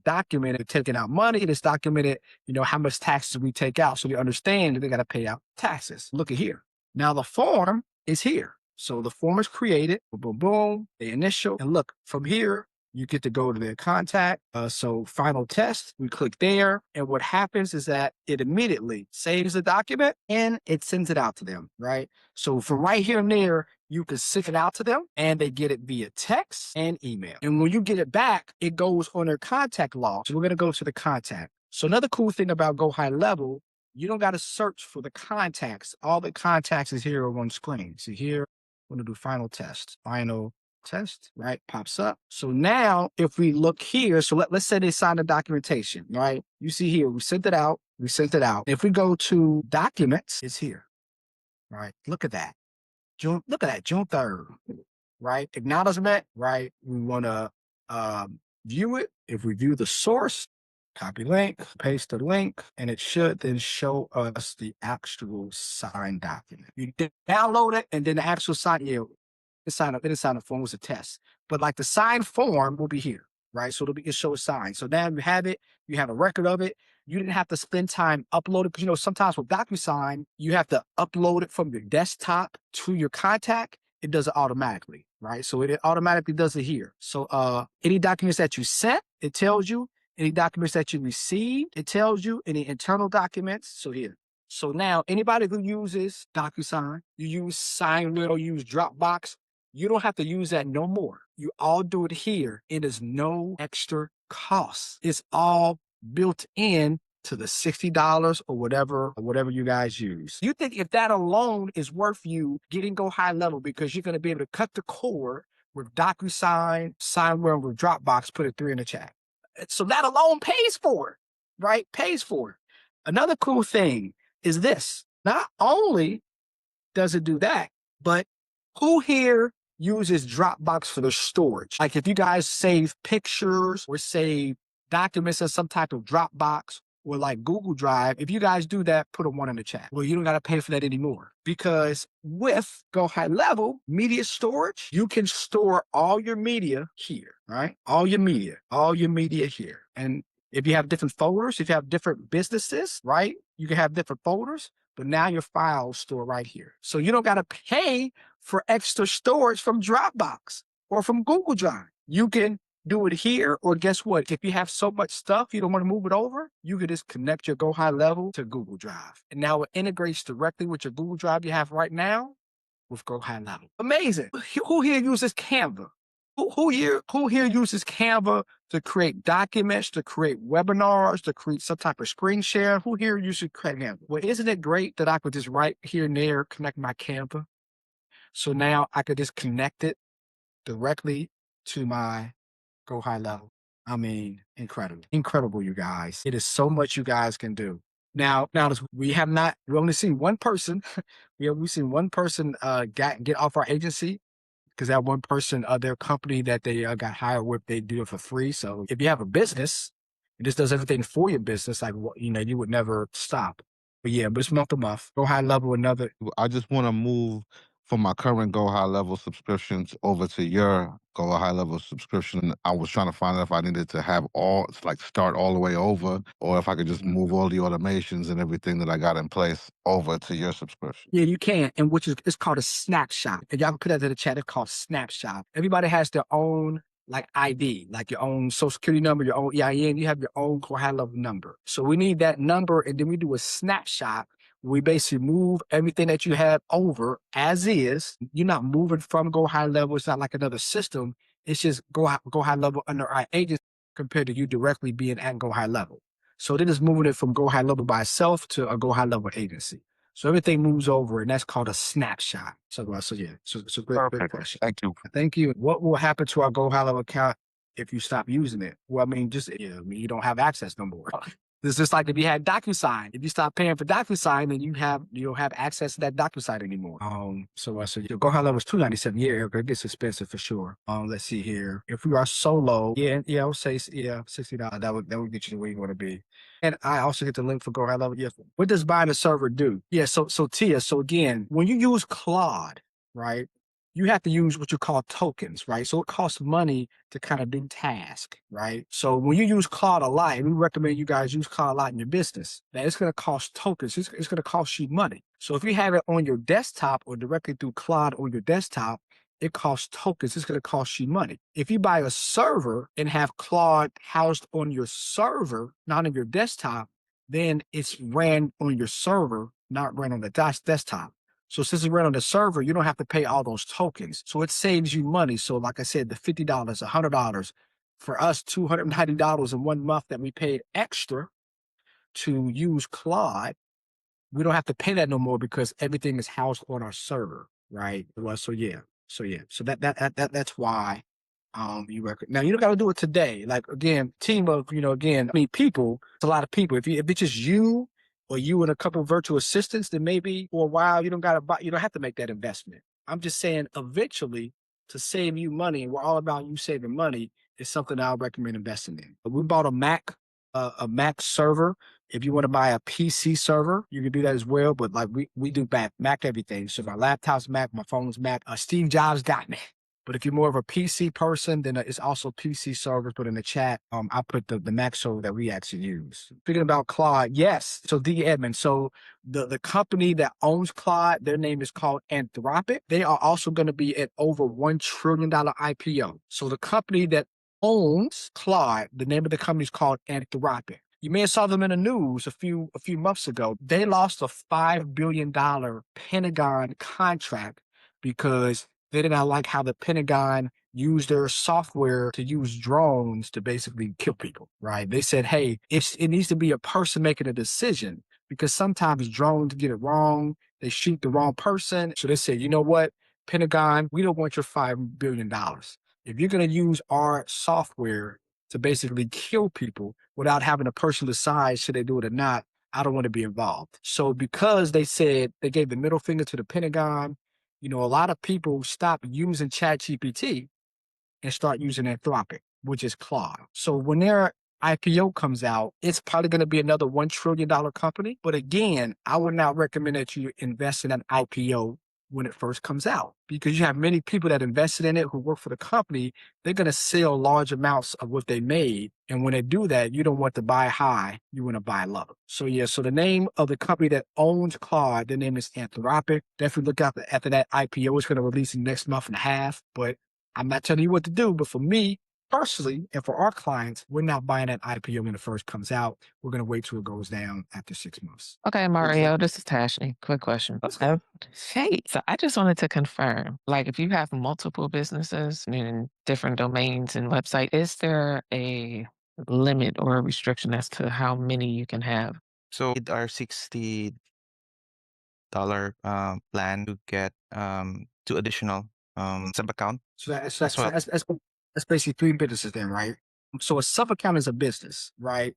documented, taking out money. It's documented, how much taxes we take out. So you understand that they got to pay out taxes. Look at here. Now the form is here. So the form is created, boom, boom, boom, the initial, and look from here, you get to go to their contact. So final test, we click there. And what happens is that it immediately saves the document and it sends it out to them, right? So from right here and there, you can send it out to them and they get it via text and email. And when you get it back, it goes on their contact log. So we're going to go to the contact. So another cool thing about GoHighLevel, you don't got to search for the contacts. All the contacts is here on one screen. See here, we're going to do final test. Right? Pops up. So now if we look here, so let's say they signed the documentation, right? You see here, we sent it out. If we go to documents, it's here, right? Look at that. June 3rd, right? Acknowledgement, right? We want to view it. If we view the source, Copy link, paste the link, and it should then show us the actual signed document. You download it, and then the actual sign, it's signed up. It is signed up form was a test, but like the signed form will be here, right? So it shows signed. So now you have it. You have a record of it. You didn't have to spend time uploading because sometimes with DocuSign you have to upload it from your desktop to your contact. It does it automatically, right? So it automatically does it here. So any documents that you sent, it tells you. Any documents that you received, it tells you. Any internal documents, so here. So now anybody who uses DocuSign, you use SignWheel, or use Dropbox, you don't have to use that no more. You all do it here. It is no extra cost. It's all built in to the $60 or whatever you guys use. You think if that alone is worth you getting GoHighLevel because you're going to be able to cut the cord with DocuSign, SignWheel, with Dropbox, put a 3 in the chat. So that alone pays for it, right? Pays for it. Another cool thing is this. Not only does it do that, but who here uses Dropbox for the storage? Like if you guys save pictures or save documents in some type of Dropbox or like Google Drive, if you guys do that, put a 1 in the chat. Well, you don't got to pay for that anymore because with GoHighLevel media storage, you can store all your media here, right? All your media here. And if you have different folders, if you have different businesses, right? You can have different folders, but now your files store right here. So you don't got to pay for extra storage from Dropbox or from Google Drive. You can do it here, or guess what? If you have so much stuff, you don't want to move it over, you can just connect your GoHighLevel to Google Drive. And now it integrates directly with your Google Drive you have right now with GoHighLevel. Amazing. Who here uses Canva? Who here uses Canva to create documents, to create webinars, to create some type of screen share? Who here uses Canva? Well, isn't it great that I could just right here and there connect my Canva? So now I could just connect it directly to my GoHighLevel. I mean, incredible, you guys. It is so much you guys can do. Now, we only seen one person. We've seen one person get off our agency because that one person, their company that they got hired with, they do it for free. So if you have a business, it just does everything for your business. Like, you would never stop. But yeah, but it's month to month. GoHighLevel, another. I just want to move from my current GoHighLevel subscriptions over to your GoHighLevel subscription. I was trying to find out if I needed to have start all the way over, or if I could just move all the automations and everything that I got in place over to your subscription. Yeah, you can, and it's called a snapshot. And y'all can put that in the chat. It's called snapshot. Everybody has their own like ID, like your own social security number, your own EIN. You have your own GoHighLevel number. So we need that number, and then we do a snapshot. We basically move everything that you have over as is. You're not moving from GoHighLevel. It's not like another system. It's just GoHighLevel under our agency compared to you directly being at GoHighLevel. So they're just moving it from GoHighLevel by itself to a GoHighLevel agency. So everything moves over, and that's called a snapshot. So yeah, it's a great question. Thank you. Thank you. What will happen to our GoHighLevel account if you stop using it? Well, I mean, you don't have access no more. It's just like if you had DocuSign. If you stop paying for DocuSign, then you don't have access to that DocuSign anymore. So your GoHighLevel is $297. Yeah, it gets expensive for sure. Let's see here. If we are solo, I would say $60. That would get you to where you want to be. And I also get the link for GoHighLevel. Yeah. What does buying a server do? Yeah. So Tia. So again, when you use Claude, right? You have to use what you call tokens, right? So it costs money to kind of do tasks, right? So when you use Claude a lot, and we recommend you guys use Claude a lot in your business, that it's going to cost tokens. It's going to cost you money. So if you have it on your desktop or directly through Claude on your desktop, it costs tokens. It's going to cost you money. If you buy a server and have Claude housed on your server, not on your desktop, then it's ran on your server, not ran on the desktop. So since it's run on the server, you don't have to pay all those tokens. So it saves you money. So like I said, the $50, $100, for us, $290 in 1 month that we paid extra to use Claude, we don't have to pay that no more because everything is housed on our server, right? Well, so that's why you record. Now you don't got to do it today. Like again, team of people. It's a lot of people. If it's just you or you and a couple of virtual assistants, then maybe for a while you don't have to make that investment. I'm just saying eventually to save you money, and we're all about you saving money, is something I'll recommend investing in. We bought a Mac a Mac server. If you want to buy a PC server, you can do that as well. But like we do Mac everything. So my laptop's Mac, my phone's Mac. Steve Jobs got me. But if you're more of a PC person, then it's also PC servers. But in the chat, I put the Mac server that we actually use. Speaking about Claude, yes. So D. Edmond. So the company that owns Claude, their name is called Anthropic. They are also going to be at over $1 trillion IPO. So the company that owns Claude, the name of the company is called Anthropic. You may have saw them in the news a few months ago. They lost a $5 billion Pentagon contract because they did not like how the Pentagon used their software to use drones to basically kill people, right? They said, hey, it needs to be a person making a decision because sometimes drones get it wrong. They shoot the wrong person. So they said, you know what, Pentagon, we don't want your $5 billion. If you're going to use our software to basically kill people without having a person decide should they do it or not, I don't want to be involved. So because they said they gave the middle finger to the Pentagon, a lot of people stop using ChatGPT and start using Anthropic, which is Claude. So when their IPO comes out, it's probably going to be another $1 trillion company. But again, I would not recommend that you invest in an IPO when it first comes out because you have many people that invested in it who work for the company. They're going to sell large amounts of what they made. And when they do that, you don't want to buy high, you want to buy low. So yeah, so the name of the company that owns Claude, the name is Anthropic. Definitely look out after that IPO. It's going to release in the next month and a half. But I'm not telling you what to do, but for me personally, and for our clients, we're not buying that IPO when it first comes out. We're going to wait till it goes down after 6 months. Okay, Mario, this is Tashley. Quick question. Hey, so I just wanted to confirm, like if you have multiple businesses and different domains and website, is there a limit or a restriction as to how many you can have? So with our $60 plan to get 2 additional sub account. So that's as well. that's basically 3 businesses then, right? So a sub account is a business, right?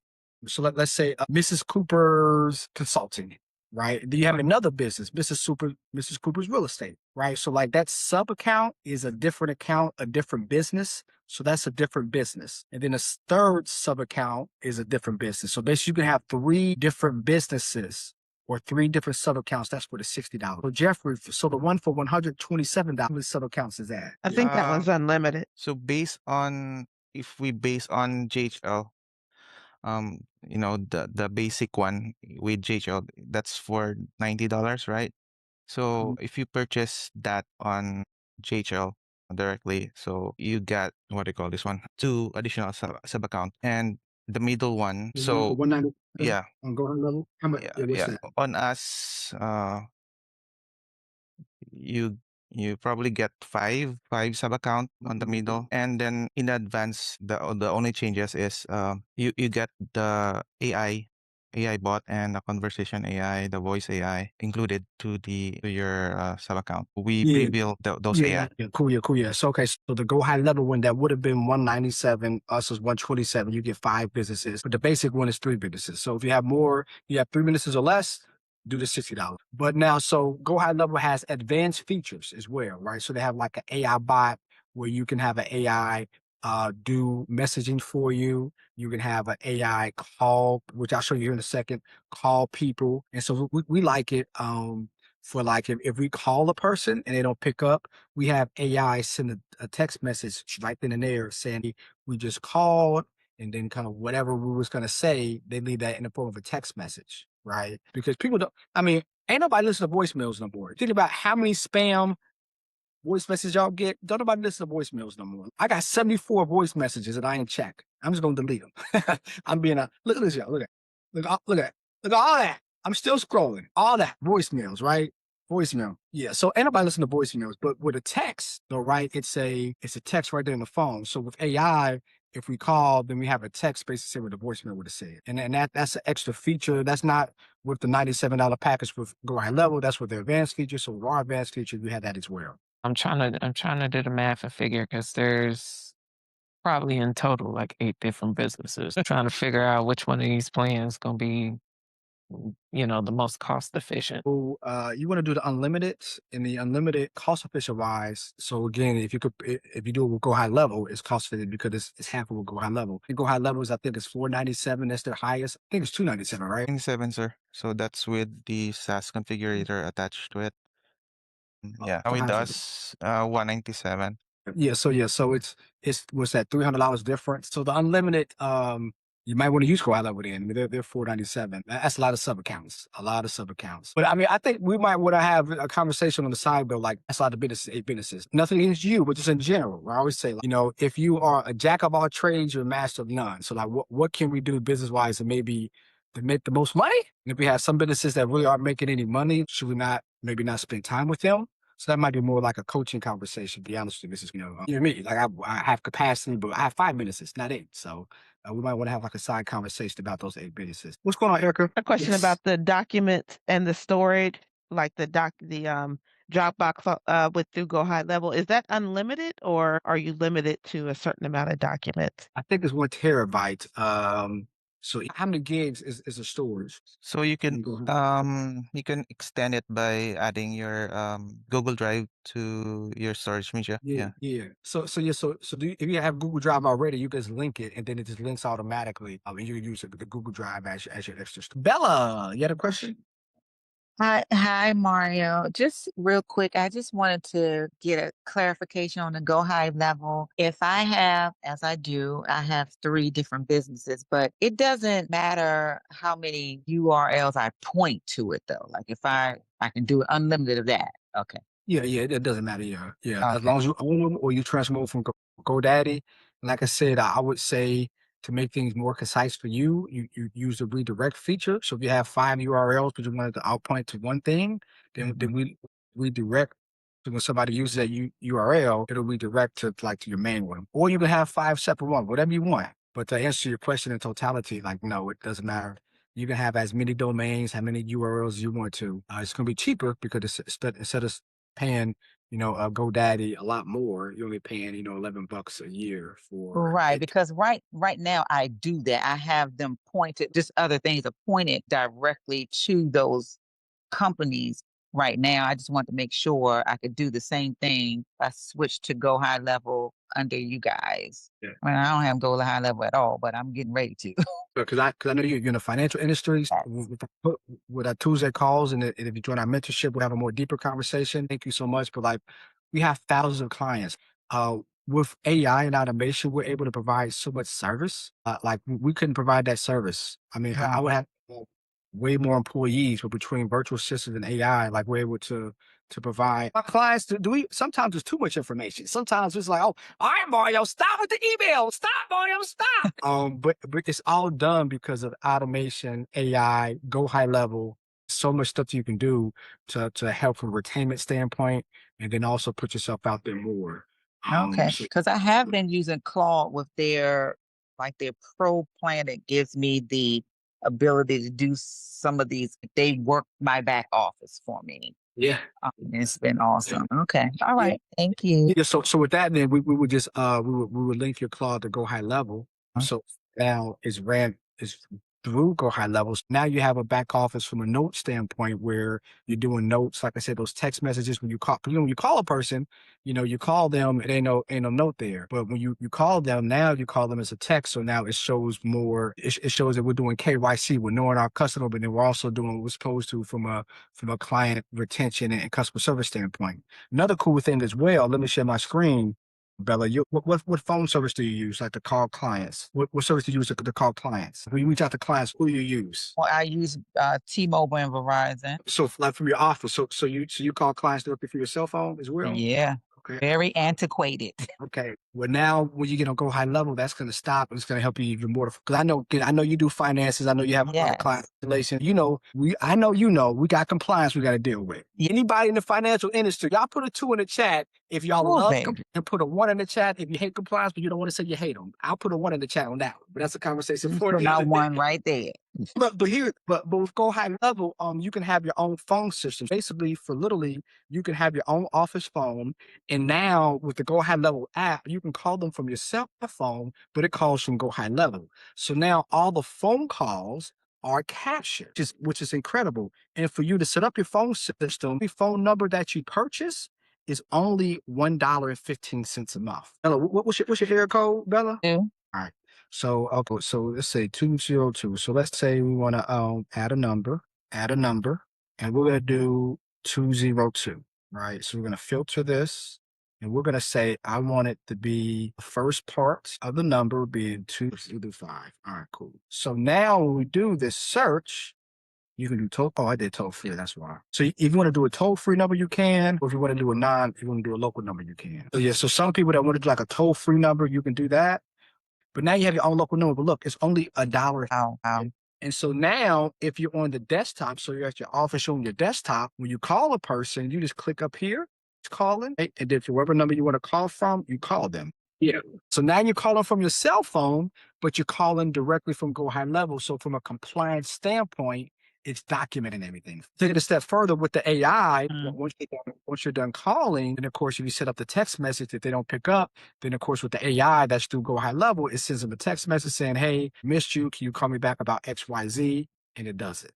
So let's say Mrs. Cooper's Consulting, right? Then you have another business, Mrs. Cooper's Real Estate, right? So like that sub account is a different account, a different business. So that's a different business. And then a third sub account is a different business. So basically you can have 3 different businesses or 3 different sub accounts. That's for the $60. So Jeffrey, so the one for $127, how many sub accounts is that? I think that one's unlimited. So if we base on JHL, the basic one with JHL, that's for $90, right? So if you purchase that on JHL directly, so you get what do you call this one? 2 additional sub account, and the middle one. So 190. yeah, On GoHighLevel. How much? What's that? on us, you probably get five sub account on the middle, and then in advance the only changes is you get the AI bot and the conversation AI, the voice AI included to your sub account. We pre-build those AI. Yeah, cool. So okay, so the GoHighLevel one that would have been 197, us is 127. You get 5 businesses, but the basic one is 3 businesses. So if you have 3 businesses or less, do the $60. But now, so GoHighLevel has advanced features as well, right? So they have like an AI bot where you can have an AI do messaging for you. You can have an AI call, which I'll show you here in a second, call people. And so we like it for like if we call a person and they don't pick up, we have AI send a text message right then and there saying we just called, and then kind of whatever we was going to say, they leave that in the form of a text message, right? Because people don't, ain't nobody listen to voicemails no more. Think about how many spam voice messages y'all get. Don't nobody listen to voicemails no more. I got 74 voice messages that I ain't check. I'm just going to delete them. I'm being look at this, y'all. Look at all that. I'm still scrolling. All that voicemails, right? Voicemail. Yeah. So ain't nobody listen to voicemails, but with a text, though, right? It's a text right there in the phone. So with AI, if we call, then we have a text basically say what the voicemail would have said. And that's an extra feature. That's not with the $97 package with GoHighLevel. That's with the advanced feature. So with our advanced feature, we have that as well. I'm trying to do the math and figure because there's probably in total like 8 different businesses. Trying to figure out which one of these plans gonna be the most cost efficient? So you want to do the unlimited, and the unlimited cost efficient wise. So again, if you do it with Go High Level, it's cost efficient because it's half of what Go High Level. And Go High Level is, I think it's $497. That's their highest. I think it's $297, right? 97, sir. So that's with the SaaS configurator attached to it. Yeah, So with how's it? us, 197. So it's what's that, $300 difference. So the unlimited, you might want to use Go High Level then. I mean, they're $497. That's a lot of sub accounts. A lot of sub accounts. But I mean, I think we might want to have a conversation on the side though, like that's a lot of businesses. Nothing against you, but just in general. I always say, like, if you are a jack of all trades, you're a master of none. So like what can we do business wise to make the most money? And if we have some businesses that really aren't making any money, should we maybe not spend time with them? So that might be more like a coaching conversation, to be honest with you. This is, me. Like I have capacity, but I have 5 businesses, not 8. So we might want to have like a side conversation about those 8 businesses. What's going on, Erica? A question Yes. about the documents and the storage, like the Dropbox with through Go High Level. Is that unlimited, or are you limited to a certain amount of documents? I think it's 1 terabyte. So how many gigs is the storage? So you can Go ahead. you can extend it by adding your Google Drive to your storage media. Yeah, Yeah. yeah. If you have Google Drive already, you just link it, and then it just links automatically. I mean, you can use the Google Drive as your extra. Bella, you had a question? Hi, Mario. Just real quick, I just wanted to get a clarification on the Go High Level. If I have, as I do, I have 3 different businesses, but it doesn't matter how many URLs I point to it though. Like if I can do unlimited of that. Okay. Yeah, it doesn't matter. Yeah. As Okay. long as you own them or you transfer from GoDaddy. Like I said, I would say to make things more concise for you, you use the redirect feature. So if you have 5 URLs, but you wanted to outpoint to one thing, then we redirect. So when somebody uses that URL, it'll redirect to your main one. Or you can have 5 separate ones, whatever you want. But to answer your question in totality, like no, it doesn't matter. You can have as many domains, how many URLs you want to. It's going to be cheaper because instead of paying, GoDaddy a lot more, you're only paying, $11 a year for Right, it. because right now I do that. I have them pointed, just other things are pointed directly to those companies right now. I just want to make sure I could do the same thing. I switched to Go High Level under you guys. Yeah. I mean, I don't have Go High Level at all, but I'm getting ready to. Because I know you're in the financial industry. With our Tuesday calls, and if you join our mentorship, we'll have a more deeper conversation. Thank you so much. But like, we have thousands of clients. With AI and automation, we're able to provide so much service. Like we couldn't provide that service. I mean, I would have way more employees, but between virtual assistants and AI, like we're able to provide our clients. Do we sometimes there's too much information. Sometimes it's like, oh, all right, Mario, stop with the email. Stop, Mario, stop. But it's all done because of automation, AI, Go High Level. So much stuff you can do to help from a retainment standpoint, and then also put yourself out there more. Okay, So because I have been using Claude with their pro plan that gives me the ability to do some of these. They work my back office for me. yeah. It's been awesome. Okay, all Yeah. right, thank you. Yeah, so with that, then we would just we would link your Claude to Go High Level. So now it's through Go High Levels. Now you have a back office from a note standpoint where you're doing notes. Like I said, those text messages when you call, when you call a person, you call them, it ain't no note there. But when you call them, now you call them as a text. So now it shows more. It shows that we're doing KYC, we're knowing our customer, but then we're also doing what we're supposed to from a client retention and customer service standpoint. Another cool thing as well, let me share my screen, Bella. What phone service do you use, like to call clients? What service do you use to call clients? When you reach out to clients, who do you use? Well, I use T-Mobile and Verizon. So like from your office, so you call clients directly through your cell phone as well? Yeah, Okay. very antiquated. Okay. Well, now when you get on Go High Level, that's going to stop. It's going to help you even more. Because I know you do finances. I know you have a lot of Yes. client relations. I know we got compliance we got to deal with. Anybody in the financial industry, y'all put a 2 in the chat if y'all Oh, love baby. and put a 1 in the chat if you hate compliance, but you don't want to say you hate them. I'll put a 1 in the chat on that one. But that's a conversation for Put the out other day. one right there. But with Go High Level, you can have your own phone system. Basically, for literally, you can have your own office phone. And now with the Go High Level app, you can call them from your cell phone, but it calls from Go High Level. So now all the phone calls are captured, which is incredible. And for you to set up your phone system, the phone number that you purchase is only $1.15 a month. Bella, what's your area code, Bella? Two. All right. So okay, so let's say 202. So let's say we want to add a number, and we're gonna do 202. Right. So we're gonna filter this, and we're gonna say I want it to be the first part of the number being 2 through 5. All right, cool. So now when we do this search, you can do toll. Oh, I did toll free. That's why. So if you want to do a toll free number, you can. Or if you want to do if you want to do a local number, you can. So yeah. So some people that want to do like a toll free number, you can do that. But now you have your own local number. But look, it's only $1. Wow. And so now, if you're on the desktop, so you're at your office on your desktop, when you call a person, you just click up here, it's calling, right? And then whatever number you want to call from, you call them. Yeah. So now you're calling from your cell phone, but you're calling directly from GoHighLevel. So from a compliance standpoint, it's documenting everything. Take it a step further with the AI. Once you're done calling, and of course, if you set up the text message, if they don't pick up, then of course with the AI that's through GoHighLevel, it sends them a text message saying, "Hey, missed you. Can you call me back about XYZ?" And it does it.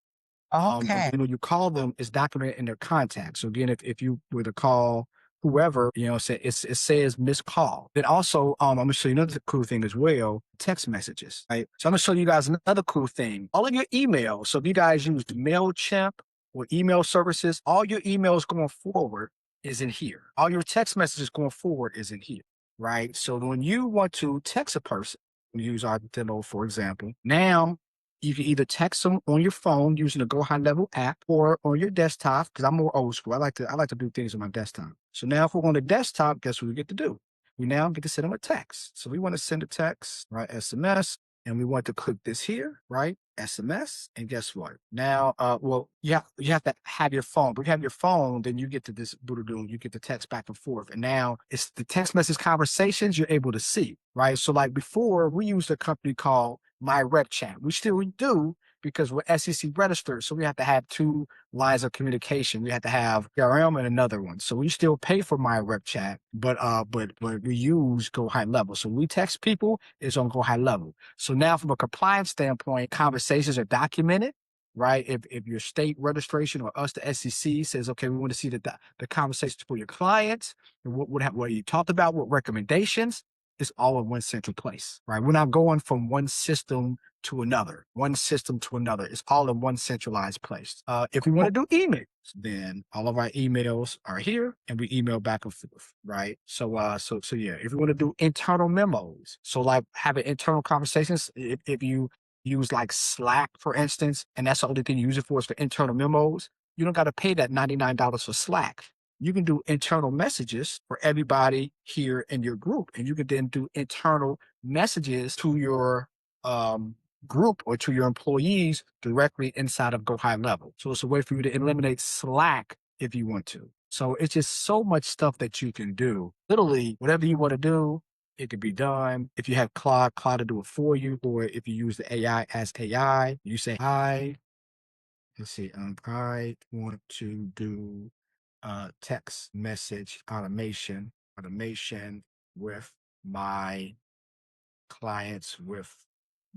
Okay. And when you call them, it's documented in their contacts. So again, if you were to call whoever, say it says missed call. Then also, I'm gonna show you another cool thing as well, text messages, right? So I'm gonna show you guys another cool thing. All of your emails. So if you guys use MailChimp or email services, all your emails going forward is in here. All your text messages going forward is in here, right? So when you want to text a person, we use our demo, for example, now you can either text them on your phone using the GoHighLevel app or on your desktop, because I'm more old school. I like to do things on my desktop. So now if we're on the desktop, guess what we get to do? We now get to send them a text. So we want to send a text, right? SMS, and we want to click this here, right? SMS, and guess what? Now, you have to have your phone. But if you have your phone, then you get to this boodoo, you get the text back and forth. And now it's the text message conversations you're able to see, right? So like before, we used a company called MyRepChat. We still do because we're SEC registered. So we have to have two lines of communication. We have to have CRM and another one. So we still pay for MyRepChat, but we use GoHighLevel. So we text people, it's on GoHighLevel. So now from a compliance standpoint, conversations are documented, right? If your state registration or us, the SEC says, okay, we want to see the conversations for your clients, and what you talked about, what recommendations, it's all in one central place, right? We're not going from one system to another. It's all in one centralized place. If we want to do emails, then all of our emails are here and we email back and forth, right? So yeah, if we want to do internal memos, so like having internal conversations, if you use like Slack, for instance, and that's the only thing you use it for is for internal memos, you don't got to pay that $99 for Slack. You can do internal messages for everybody here in your group. And you can then do internal messages to your group or to your employees directly inside of GoHighLevel. So it's a way for you to eliminate Slack if you want to. So it's just so much stuff that you can do. Literally, whatever you want to do, it can be done. If you have Claude will do it for you. Or if you use the AI as AI, you say, hi, let's see, I want to do text message automation with my clients with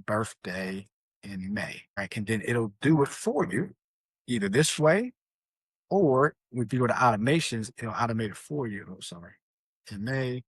birthday in May, right? And then it'll do it for you either this way, or if you go to automations, it'll automate it for you. Oh, sorry. In May,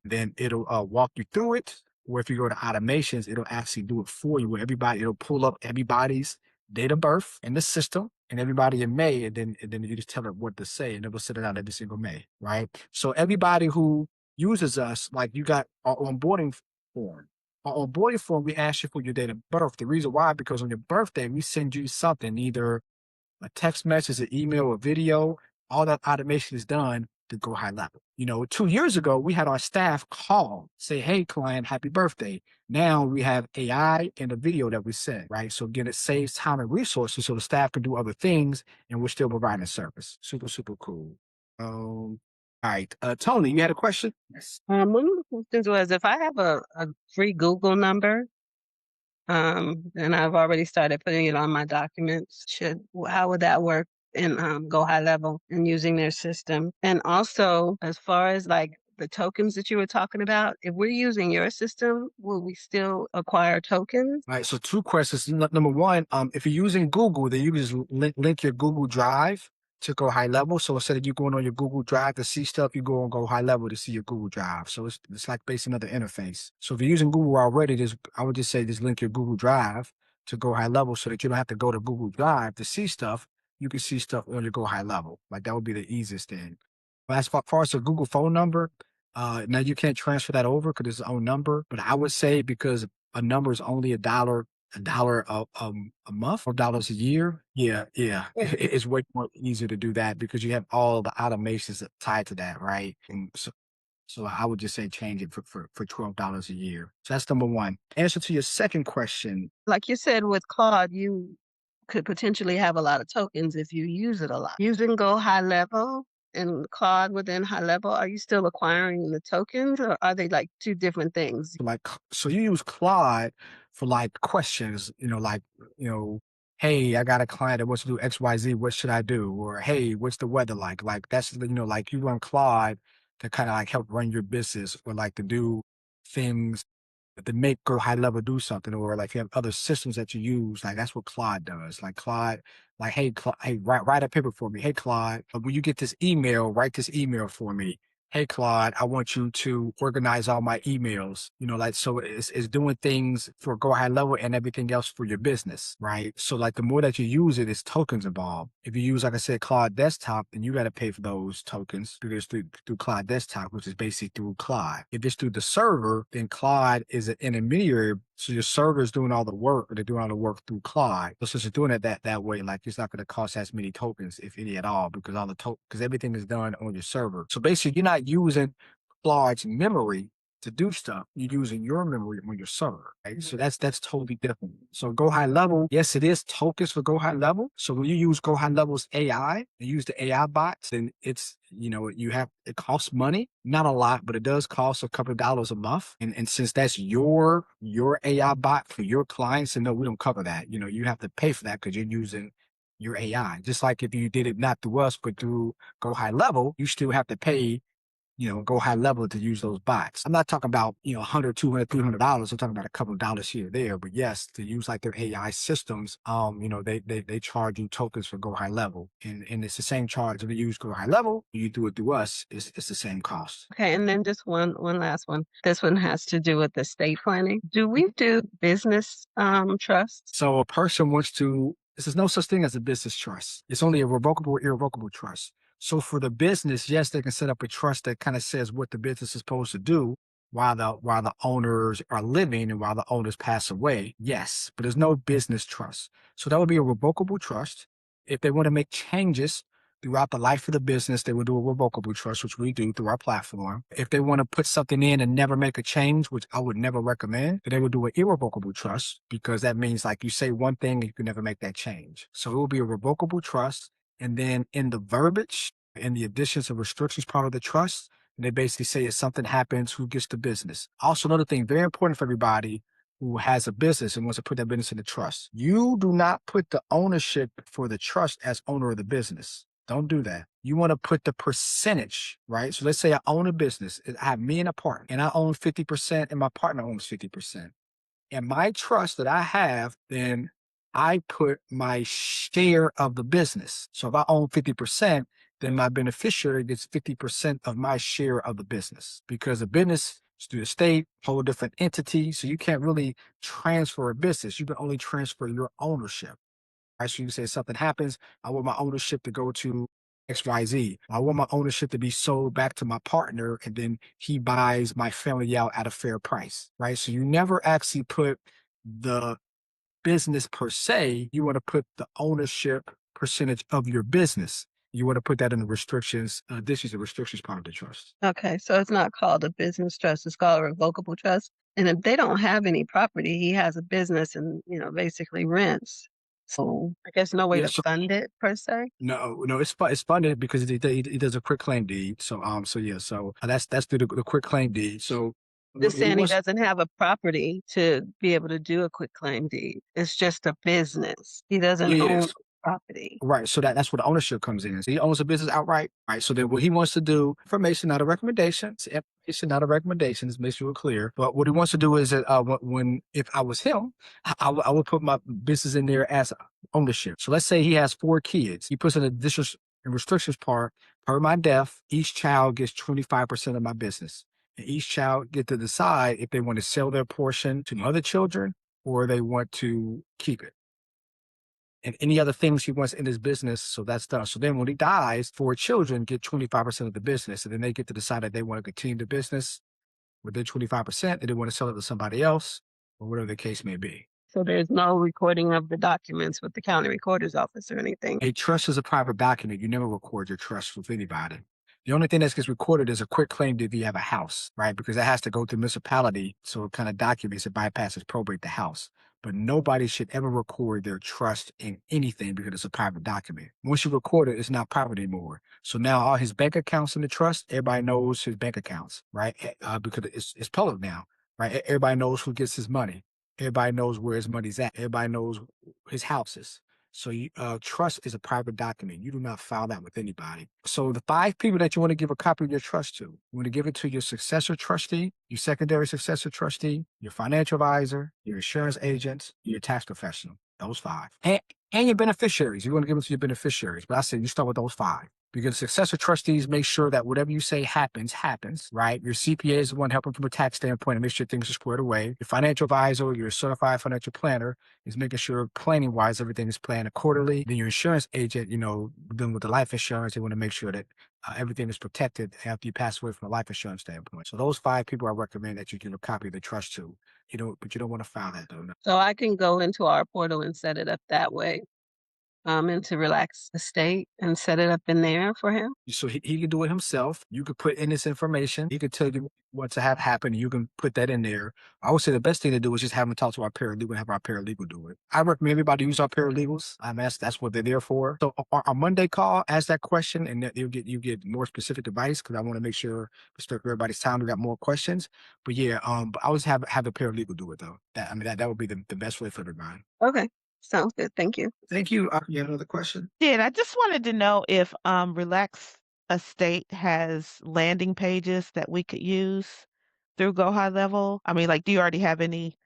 then it'll walk you through it. Or if you go to automations, it'll actually do it for you. Where it'll pull up everybody's date of birth in the system and everybody in May, and then you just tell it what to say, and it will send it out every single May, right? So everybody who uses us, like you got our onboarding form. Our onboarding form, we ask you for your date of birth. The reason why, because on your birthday, we send you something, either a text message, an email, a video. All that automation is done to GoHighLevel. 2 years ago, we had our staff call, say, hey, client, happy birthday. Now we have AI and a video that we send, right? So again, it saves time and resources so the staff can do other things and we're still providing service. Super, super cool. All right. Tony, you had a question? Yes. One of the questions was if I have a free Google number, and I've already started putting it on my documents, how would that work in GoHighLevel and using their system? And also, as far as like the tokens that you were talking about, if we're using your system, will we still acquire tokens? All right, so two questions. Number one, if you're using Google, then you can just link your Google Drive to Go High Level. So instead of you going on your Google Drive to see stuff, you go on Go High Level to see your Google Drive. So it's like basically another interface. So if you're using Google already, I would just say just link your Google Drive to Go High Level so that you don't have to go to Google Drive to see stuff. You can see stuff on your Go High Level. Like that would be the easiest thing. But as far as the Google phone number, now you can't transfer that over because it's its own number. But I would say because a number is only $1 a month or dollars a year. Yeah. It's way more easier to do that because you have all the automations tied to that, right? And so I would just say change it for $12 a year. So that's number one. Answer to your second question. Like you said with Claude, you could potentially have a lot of tokens if you use it a lot. Using Go High Level and Claude within High Level, are you still acquiring the tokens or are they like two different things? So you use Claude for like questions, hey, I got a client that wants to do XYZ, what should I do? Or hey, what's the weather like? Like that's like you run Claude to kind of like help run your business or like to do things to make Go High Level do something, or like you have other systems that you use, like that's what Claude does. Like Claude, like hey, hey, write a paper for me. Hey Claude, when you get this email, write this email for me. Hey Claude, I want you to organize all my emails. Like so it's doing things for Go High Level and everything else for your business, right? So like the more that you use it, it's tokens involved. If you use, like I said, Claude Desktop, then you got to pay for those tokens because through Claude Desktop, which is basically through Claude. If it's through the server, then Claude is an intermediary. So your server is doing all the work, or they're doing all the work through Claude. So since you're doing it that way, like it's not going to cost as many tokens, if any at all, because because everything is done on your server. So basically, you're not using Claude's memory to do stuff. You're using your memory on your server, right? So that's totally different. So Go High Level, yes, it is tokens for Go High Level. So when you use Go High Level's AI, you use the AI bots, then it's it costs money, not a lot, but it does cost a couple of dollars a month. And since that's your AI bot for your clients, and no, we don't cover that. You have to pay for that because you're using your AI. Just like if you did it not through us, but through Go High Level, you still have to pay Go High Level to use those bots. I'm not talking about, $100, $200, $300. I'm talking about a couple of dollars here or there. But yes, to use like their AI systems, they charge you tokens for Go High Level. And it's the same charge if you use Go High Level, you do it through us, it's the same cost. Okay, and then just one last one. This one has to do with estate planning. Do we do business trusts? So a person there's no such thing as a business trust. It's only a revocable, irrevocable trust. So for the business, yes, they can set up a trust that kind of says what the business is supposed to do while the owners are living and while the owners pass away. Yes, but there's no business trust. So that would be a revocable trust. If they want to make changes throughout the life of the business, they would do a revocable trust, which we do through our platform. If they want to put something in and never make a change, which I would never recommend, then they would do an irrevocable trust, because that means like you say one thing and you can never make that change. So it will be a revocable trust. And then in the verbiage and the additions of restrictions part of the trust, they basically say if something happens, who gets the business. Also, another thing, very important for everybody who has a business and wants to put that business in the trust. You do not put the ownership for the trust as owner of the business. Don't do that. You want to put the percentage, right? So let's say I own a business. I have me and a partner, and I own 50%, and my partner owns 50%. And my trust that I have, then I put my share of the business. So if I own 50%, then my beneficiary gets 50% of my share of the business, because the business is through the state, whole different entity. So you can't really transfer a business. You can only transfer your ownership. Right? So you say something happens, I want my ownership to go to XYZ. I want my ownership to be sold back to my partner, and then he buys my family out at a fair price, right? So you never actually put the business per se. You want to put the ownership percentage of your business. You want to put that in the restrictions. This is the restrictions part of the trust. Okay, so it's not called a business trust, it's called a revocable trust. And if they don't have any property, he has a business and, basically rents. So I guess no way Yeah, to so fund it per se. no, it's funded because he does a quick claim deed. So that's through the quick claim deed. So Just he saying he wants, doesn't have a property to be able to do a quick claim deed. It's just a business. He doesn't yeah, own. yes. property. Right. So that's where the ownership comes in. So he owns a business outright. Right. So then what he wants to do, information, not a recommendation. It's information, not a recommendation. Just make sure we're clear. But what he wants to do is that if I was him, I would put my business in there as ownership. So let's say he has 4 kids. He puts an additional restrictions part, per my death, each child gets 25% of my business. And each child get to decide if they want to sell their portion to other children or they want to keep it. And any other things he wants in his business. So that's done. So then when he dies, 4 children get 25% of the business. And then they get to decide that they want to continue the business with their 25% and they want to sell it to somebody else or whatever the case may be. So there's no recording of the documents with the county recorder's office or anything. A trust is a private document. You never record your trust with anybody. The only thing that gets recorded is a quick claim deed if you have a house, right? Because it has to go through municipality. So it kind of documents it, bypasses probate the house. But nobody should ever record their trust in anything because it's a private document. Once you record it, it's not private anymore. So now all his bank accounts in the trust, everybody knows his bank accounts, right? Because it's public now, right? Everybody knows who gets his money. Everybody knows where his money's at. Everybody knows his houses. So trust is a private document. You do not file that with anybody. So the 5 people that you want to give a copy of your trust to, you want to give it to your successor trustee, your secondary successor trustee, your financial advisor, your insurance agent, your tax professional. Those 5. And your beneficiaries. You want to give it to your beneficiaries. But I said you start with those 5. Because successor trustees make sure that whatever you say happens, right? Your CPA is the one helping from a tax standpoint and make sure things are squared away. Your financial advisor, your certified financial planner is making sure planning wise everything is planned accordingly. Then your insurance agent, dealing with the life insurance, they want to make sure that everything is protected after you pass away from a life insurance standpoint. So those 5 people I recommend that you give a copy of the trust to. But you don't want to file that though. No. So I can go into our portal and set it up that way. Into Relax Estate and set it up in there for him. So he can do it himself. You could put in this information. He could tell you what to have happen. You can put that in there. I would say the best thing to do is just have him talk to our paralegal and have our paralegal do it. I recommend everybody use our paralegals. That's what they're there for. So our Monday call, ask that question, and you get more specific advice because I want to make sure respect everybody's time. We got more questions, but yeah, but I always have the paralegal do it though. That would be the best way for everybody. Okay. Sounds good. Thank you. Thank you. You have another question? Yeah, and I just wanted to know if Relax Estate has landing pages that we could use through GoHighLevel. I mean, like, do you already have any,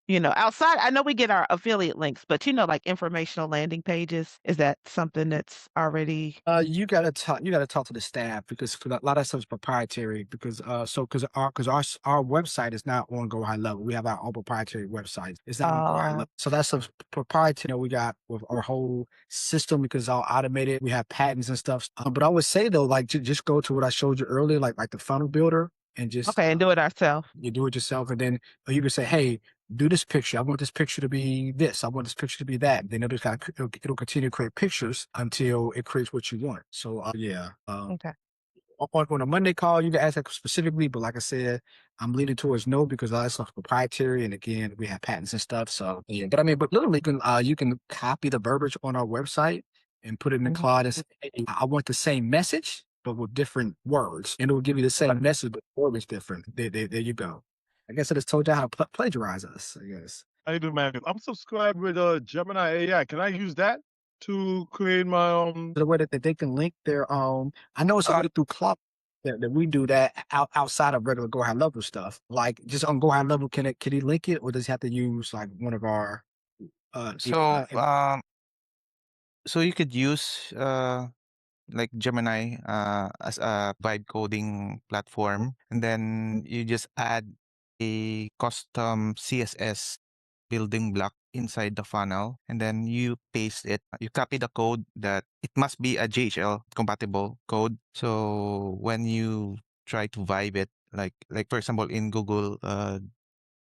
outside? I know we get our affiliate links, but like informational landing pages. Is that something that's already? You gotta talk to the staff because a lot of stuff is proprietary because our website is not on GoHighLevel. We have our own proprietary website. It's not on GoHighLevel. So that's stuff's proprietary. We got with our whole system because it's all automated. We have patents and stuff. But I would say though, like just go to what I showed you earlier, like the funnel builder and just Okay, and do it ourselves. You do it yourself, and then you can say, hey, do this picture. I want this picture to be this. I want this picture to be that. Then it'll continue to create pictures until it creates what you want. So yeah. Okay. On a Monday call, you can ask that specifically, but like I said, I'm leaning towards no because all that stuff's proprietary, and again, we have patents and stuff. So yeah, but literally, you can copy the verbiage on our website and put it in the Claude and say, hey, I want the same message, but with different words, and it will give you the same message, but the word is different. There you go. I guess I just told you how to plagiarize us. I guess. How you doing, man? I'm subscribed with Gemini AI. Can I use that to create my The way that they can link their I know it's a way through Claude that we do that outside of regular GoHighLevel stuff. Like just on GoHighLevel, can he link it, or does he have to use like one of our So you could use like Gemini as a vibe coding platform, and then you just add a custom CSS building block inside the funnel, and then you paste it. You copy the code that it must be a GHL compatible code. So when you try to vibe it, like for example in Google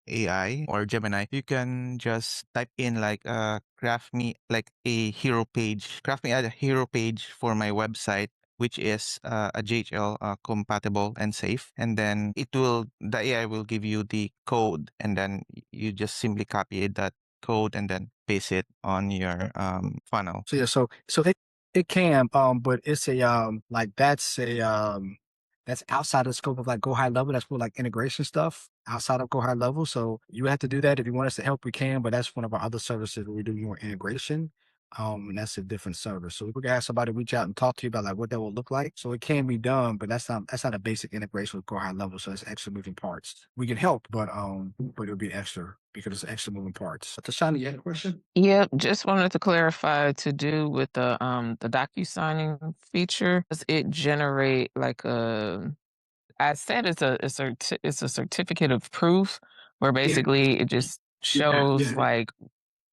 AI or Gemini, you can just type in like craft me like a hero page, craft me a hero page for my website, which is a GHL compatible and safe. And then the AI will give you the code, and then you just simply copy that code and then paste it on your funnel. So yeah, so it can, but it's a like that's outside of the scope of like GoHighLevel. That's more like integration stuff outside of GoHighLevel. So you have to do that if you want us to help. We can, but that's one of our other services where we do more integration. And that's a different server. So we can have somebody reach out and talk to you about like what that will look like. So it can be done, but that's not a basic integration with GoHighLevel. So it's extra moving parts. We can help, but it'll be extra because it's extra moving parts. Tashana, you had a question? Yep, just wanted to clarify to do with the docu-signing feature. Does it generate like I said it's a certificate of proof where basically it just shows like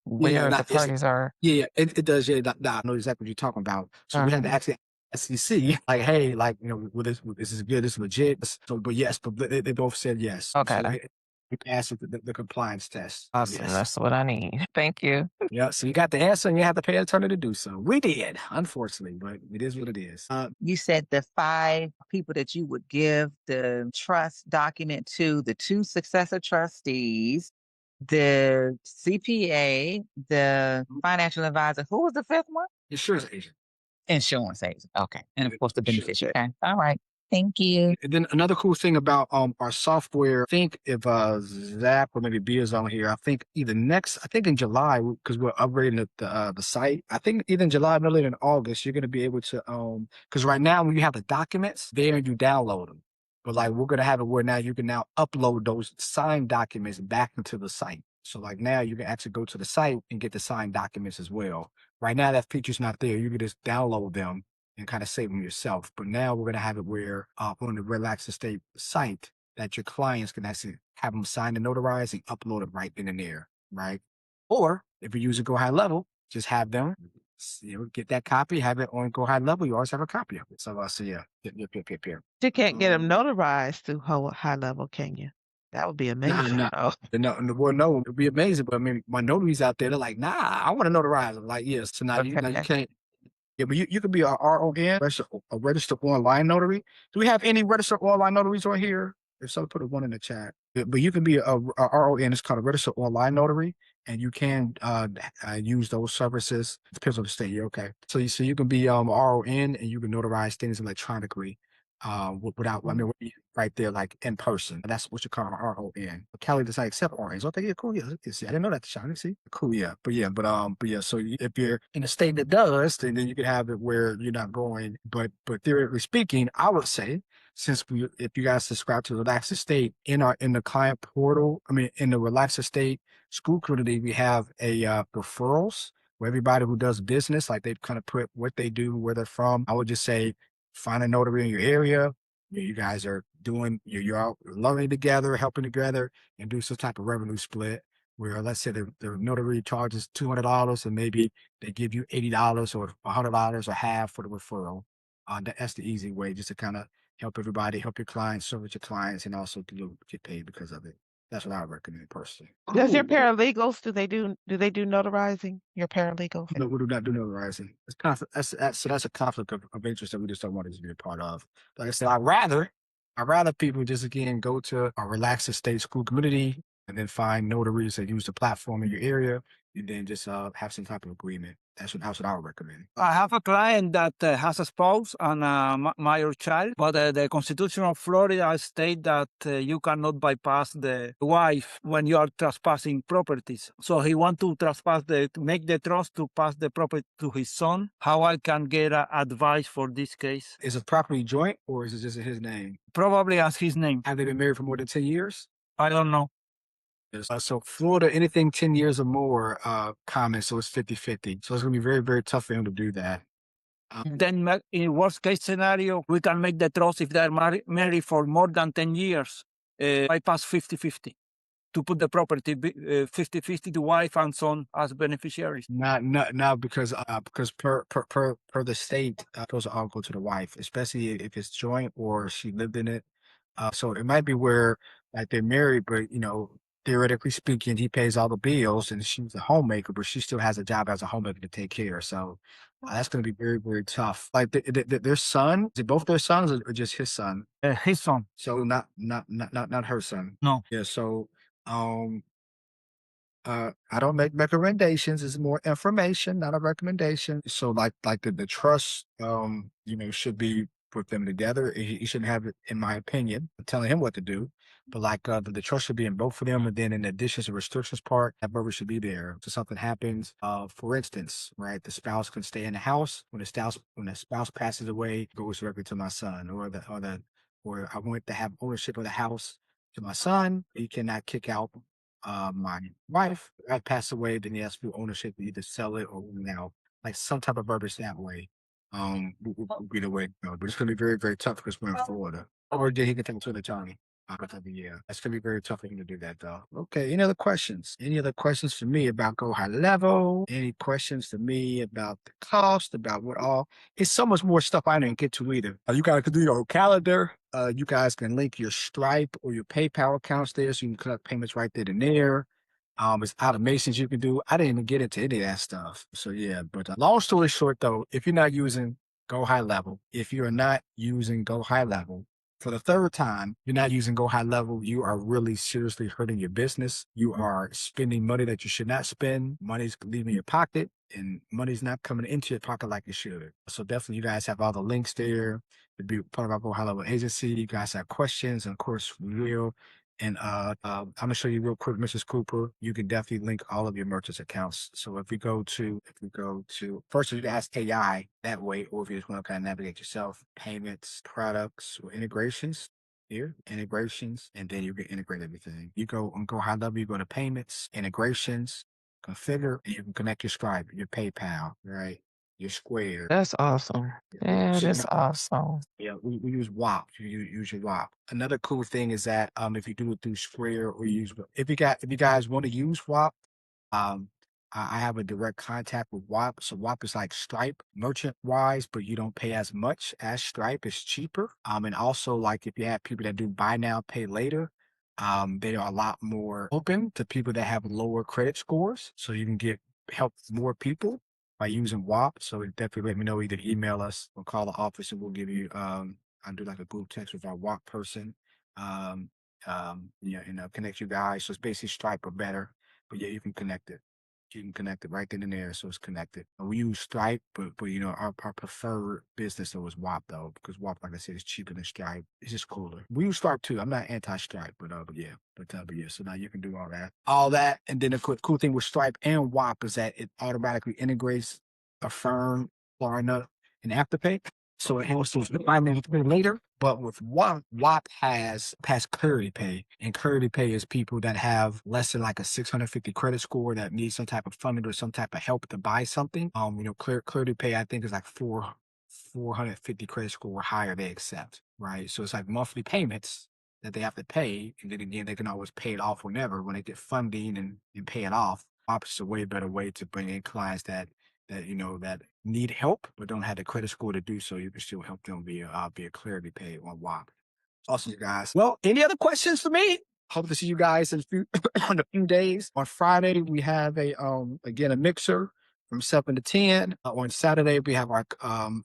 where the parties are. It does. Yeah, I know exactly what you're talking about. So we had to actually SEC like, hey, like this is good, this is legit. So, but yes, but they both said yes. Okay. So we passed the compliance test. Awesome. Yes. That's what I need. Thank you. Yeah. So you got the answer, and you have to pay an attorney to do so. We did, unfortunately, but it is what it is. You said the 5 people that you would give the trust document to, the 2 successor trustees, the CPA, the financial advisor. Who was the 5th one? Insurance agent. Insurance agent. Okay. And of course the Insurance beneficiary. Okay. All right. Thank you. And then another cool thing about our software, I think if Zach or maybe B is on here, I think in July, because we're upgrading the site. I think either in July, no later than August, you're gonna be able to because right now when you have the documents there and you download them. But like we're gonna have it where now you can now upload those signed documents back into the site. So like now you can actually go to the site and get the signed documents as well. Right now that feature's not there. You can just download them and kind of save them yourself. But now we're going to have it where on the Relax Estate site that your clients can actually have them signed and notarized and upload it right in there, right? Or if you use a GoHighLevel, just have them, get that copy, have it on GoHighLevel. You always have a copy of it. So yeah. You can't get them notarized through high level, can you? That would be amazing. No, it'd be amazing. But I mean, my notaries out there, they're like, nah, I want to notarize them. Like, yes, so now you can't. Yeah, but you could be a RON, a registered online notary. Do we have any registered online notaries on here? If so, put a 1 in the chat. But you can be a RON. It's called a registered online notary, and you can use those services. It depends on the state. Yeah, okay. So you can be RON, and you can notarize things electronically without. I mean, right there, like in person. That's what you call an RON. Cali does not accept RNs. Okay, yeah, cool. Yeah, see, I didn't know that, Sean. See, cool. Yeah, but yeah. So if you're in a state that does, then you can have it where you're not going. But theoretically speaking, I would say if you guys subscribe to Relax Estate in the client portal, I mean in the Relax Estate school community, we have a referrals where everybody who does business, like they kind of put what they do, where they're from. I would just say find a notary in your area. You guys are doing, you're all learning together, helping together, and do some type of revenue split where let's say the notary charges $200 and maybe they give you $80 or $100 or half for the referral. That's the easy way just to kind of help everybody, help your clients, service your clients, and also get paid because of it. That's what I recommend personally. Does your paralegals, do they do notarizing? Your paralegals? No, we do not do notarizing. That's a conflict of interest that we just don't want to be a part of. Like I said, I'd rather people just again go to a Relaxed Estate school community and then find notaries that use the platform in your area and then just have some type of agreement. That's what I would recommend. I have a client that has a spouse and a minor child, but the Constitution of Florida states that you cannot bypass the wife when you are trespassing properties. So he wants to make the trust to pass the property to his son. How I can get advice for this case? Is it property joint or is it just in his name? Probably as his name. Have they been married for more than 10 years? I don't know. So Florida, anything 10 years or more common, so it's 50-50. So it's going to be very, very tough for him to do that. Then in worst case scenario, we can make the trust if they're married for more than 10 years, bypass 50-50 to put the property 50-50 to wife and son as beneficiaries. Not because per the state, those all go to the wife, especially if it's joint or she lived in it. So it might be where like they're married, but theoretically speaking, he pays all the bills and she's a homemaker, but she still has a job as a homemaker to take care. So that's going to be very, very tough. Like their son, is it both their sons or just his son? His son. So not her son. No. Yeah. So I don't make recommendations. It's more information, not a recommendation. So like the trust, should be put them together. He shouldn't have it, in my opinion, telling him what to do. But like the trust should be in both of them, and then in addition to restrictions part, that verbiage should be there. So something happens, for instance, right, the spouse can stay in the house when the spouse passes away, it goes directly to my son, or I want to have ownership of the house to my son. He cannot kick out my wife. If I pass away, then he has full ownership to either sell it or now, like some type of verbiage that way. Would be the way to go. But it's gonna be very, very tough because we're in Florida. Or did he can take it to the attorney? Yeah, that's gonna be very tough for him to do that though. Okay, any other questions? Any other questions for me about Go High Level? Any questions for me about the cost, about what all? It's so much more stuff I didn't get to either. You guys can do your calendar. You guys can link your Stripe or your PayPal accounts there so you can collect payments right then and there. It's automations you can do. I didn't even get into any of that stuff. So yeah, but long story short though, if you're not using Go High Level, if you're not using Go High Level, for the third time, you're not using Go High Level, you are really seriously hurting your business. You are spending money that you should not spend. Money's leaving your pocket and money's not coming into your pocket like it should. So definitely you guys have all the links there to be part of our Go High Level agency. You guys have questions, and of course we will. And I'm gonna show you real quick, Mrs. Cooper. You can definitely link all of your merchants accounts. So if we go to first, you can ask AI that way, or if you just want to kind of navigate yourself, payments, products, or integrations. Here, integrations, and then you can integrate everything. You go on Go High Level, you go to payments, integrations, configure, and you can connect your Stripe, your PayPal, right? Your Square. That's awesome. That is awesome. Yeah, we use WAP. You use your WAP. Another cool thing is that if you do it through Square or if you guys want to use WAP, um, I have a direct contact with WAP. So WAP is like Stripe merchant wise, but you don't pay as much as Stripe. It's cheaper. And also like if you have people that do buy now, pay later, they are a lot more open to people that have lower credit scores. So you can help more people by using WAP. So definitely let me know, either email us or call the office and we'll give you I'll do like a group text with our WAP person. Yeah, and connect you guys. So it's basically Stripe or better. But yeah, you can connect it. You can connect it right then and there, so it's connected. We use Stripe, but our preferred business though is WAP though, because WAP, like I said, is cheaper than Stripe. It's just cooler. We use Stripe too. I'm not anti-Stripe, but yeah. But yeah, so now you can do all that, and then the cool thing with Stripe and WAP is that it automatically integrates Affirm, Klarna, and Afterpay. So it handles those finance later. But with WAP has Clarity Pay, and Clarity Pay is people that have less than like a 650 credit score that need some type of funding or some type of help to buy something. Clarity Pay I think is like 450 credit score or higher they accept, right? So it's like monthly payments that they have to pay, and then again they can always pay it off whenever when they get funding and pay it off. WAP is a way better way to bring in clients that need help but don't have the credit score to do so. You can still help them via Clarity Pay on WAP. Awesome, you guys. Well, any other questions for me? Hope to see you guys in in a few days. On Friday, we have again a mixer from 7 to 10. On Saturday, we have our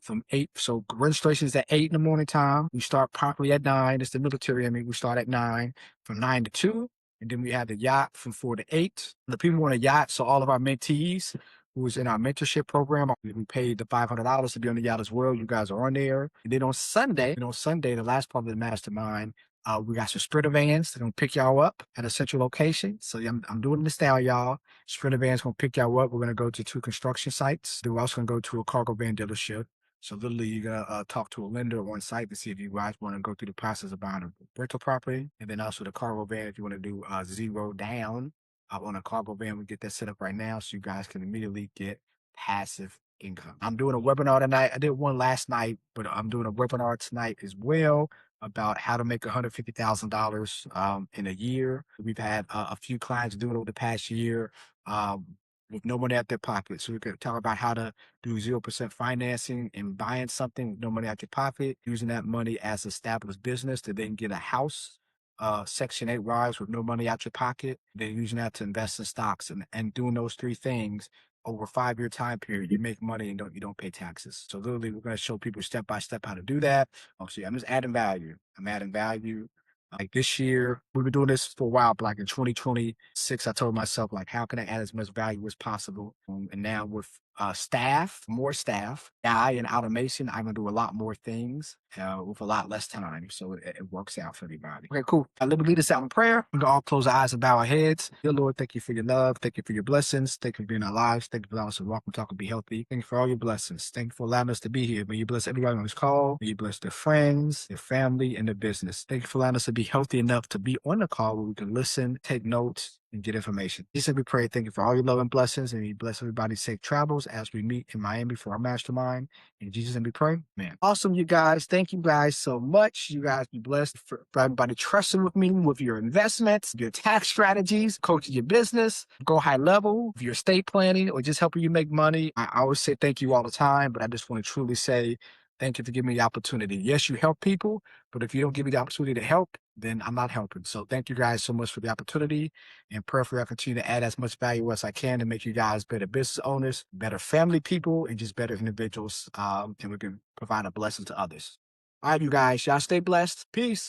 from 8. So registration is at 8 in the morning time. We start properly at 9. It's the military. We start at 9 from 9 to 2. And then we have the yacht from 4 to 8. The people on the yacht, so all of our mentees who is in our mentorship program, we paid the $500 to be on the yacht as well. You guys are on there. And then on Sunday, the last part of the mastermind, we got some Sprinter vans. They're gonna pick y'all up at a central location. So I'm doing the style, y'all. Sprinter vans gonna pick y'all up. We're gonna go to 2 construction sites. Then we're also gonna go to a cargo van dealership. So literally, you're gonna talk to a lender on site to see if you guys want to go through the process of buying a rental property, and then also the cargo van if you want to do zero down on a cargo van. We get that set up right now, so you guys can immediately get passive income. I'm doing a webinar tonight. I did one last night, but I'm doing a webinar tonight as well about how to make $150,000 in a year. We've had a few clients do it over the past year with no money out their pocket. So we could talk about how to do 0% financing and buying something with no money out your pocket, using that money as established business to then get a house, Section 8 rise with no money out your pocket, then using that to invest in stocks and doing those 3 things over a 5-year time period. You make money and you don't pay taxes. So literally, we're going to show people step by step how to do that. Obviously, I'm just adding value. I'm adding value. Like this year, we've been doing this for a while, but like in 2026, I told myself, like, how can I add as much value as possible? And now with more staff, AI and automation. I'm gonna do a lot more things with a lot less time, so it works out for everybody. Okay, cool. Let me lead us out in prayer. We can all close our eyes and bow our heads. Dear Lord, thank you for your love. Thank you for your blessings. Thank you for being our lives. Thank you for allowing us to walk and talk and be healthy. Thank you for all your blessings. Thank you for allowing us to be here. May you bless everybody on this call. May you bless their friends, their family, and their business. Thank you for allowing us to be healthy enough to be on the call where we can listen, take notes, and get information. Jesus, we pray, thank you for all your love and blessings, and you bless everybody's safe travels as we meet in Miami for our mastermind. In Jesus' name we pray, man. Awesome, you guys. Thank you guys so much. You guys be blessed for everybody trusting with me with your investments, your tax strategies, coaching your business, go high level, if you're estate planning, or just helping you make money. I always say thank you all the time, but I just want to truly say thank you for giving me the opportunity. Yes, you help people, but if you don't give me the opportunity to help, then I'm not helping. So thank you guys so much for the opportunity, and prayerfully I continue to add as much value as I can to make you guys better business owners, better family people, and just better individuals. And we can provide a blessing to others. All right, you guys, y'all stay blessed. Peace.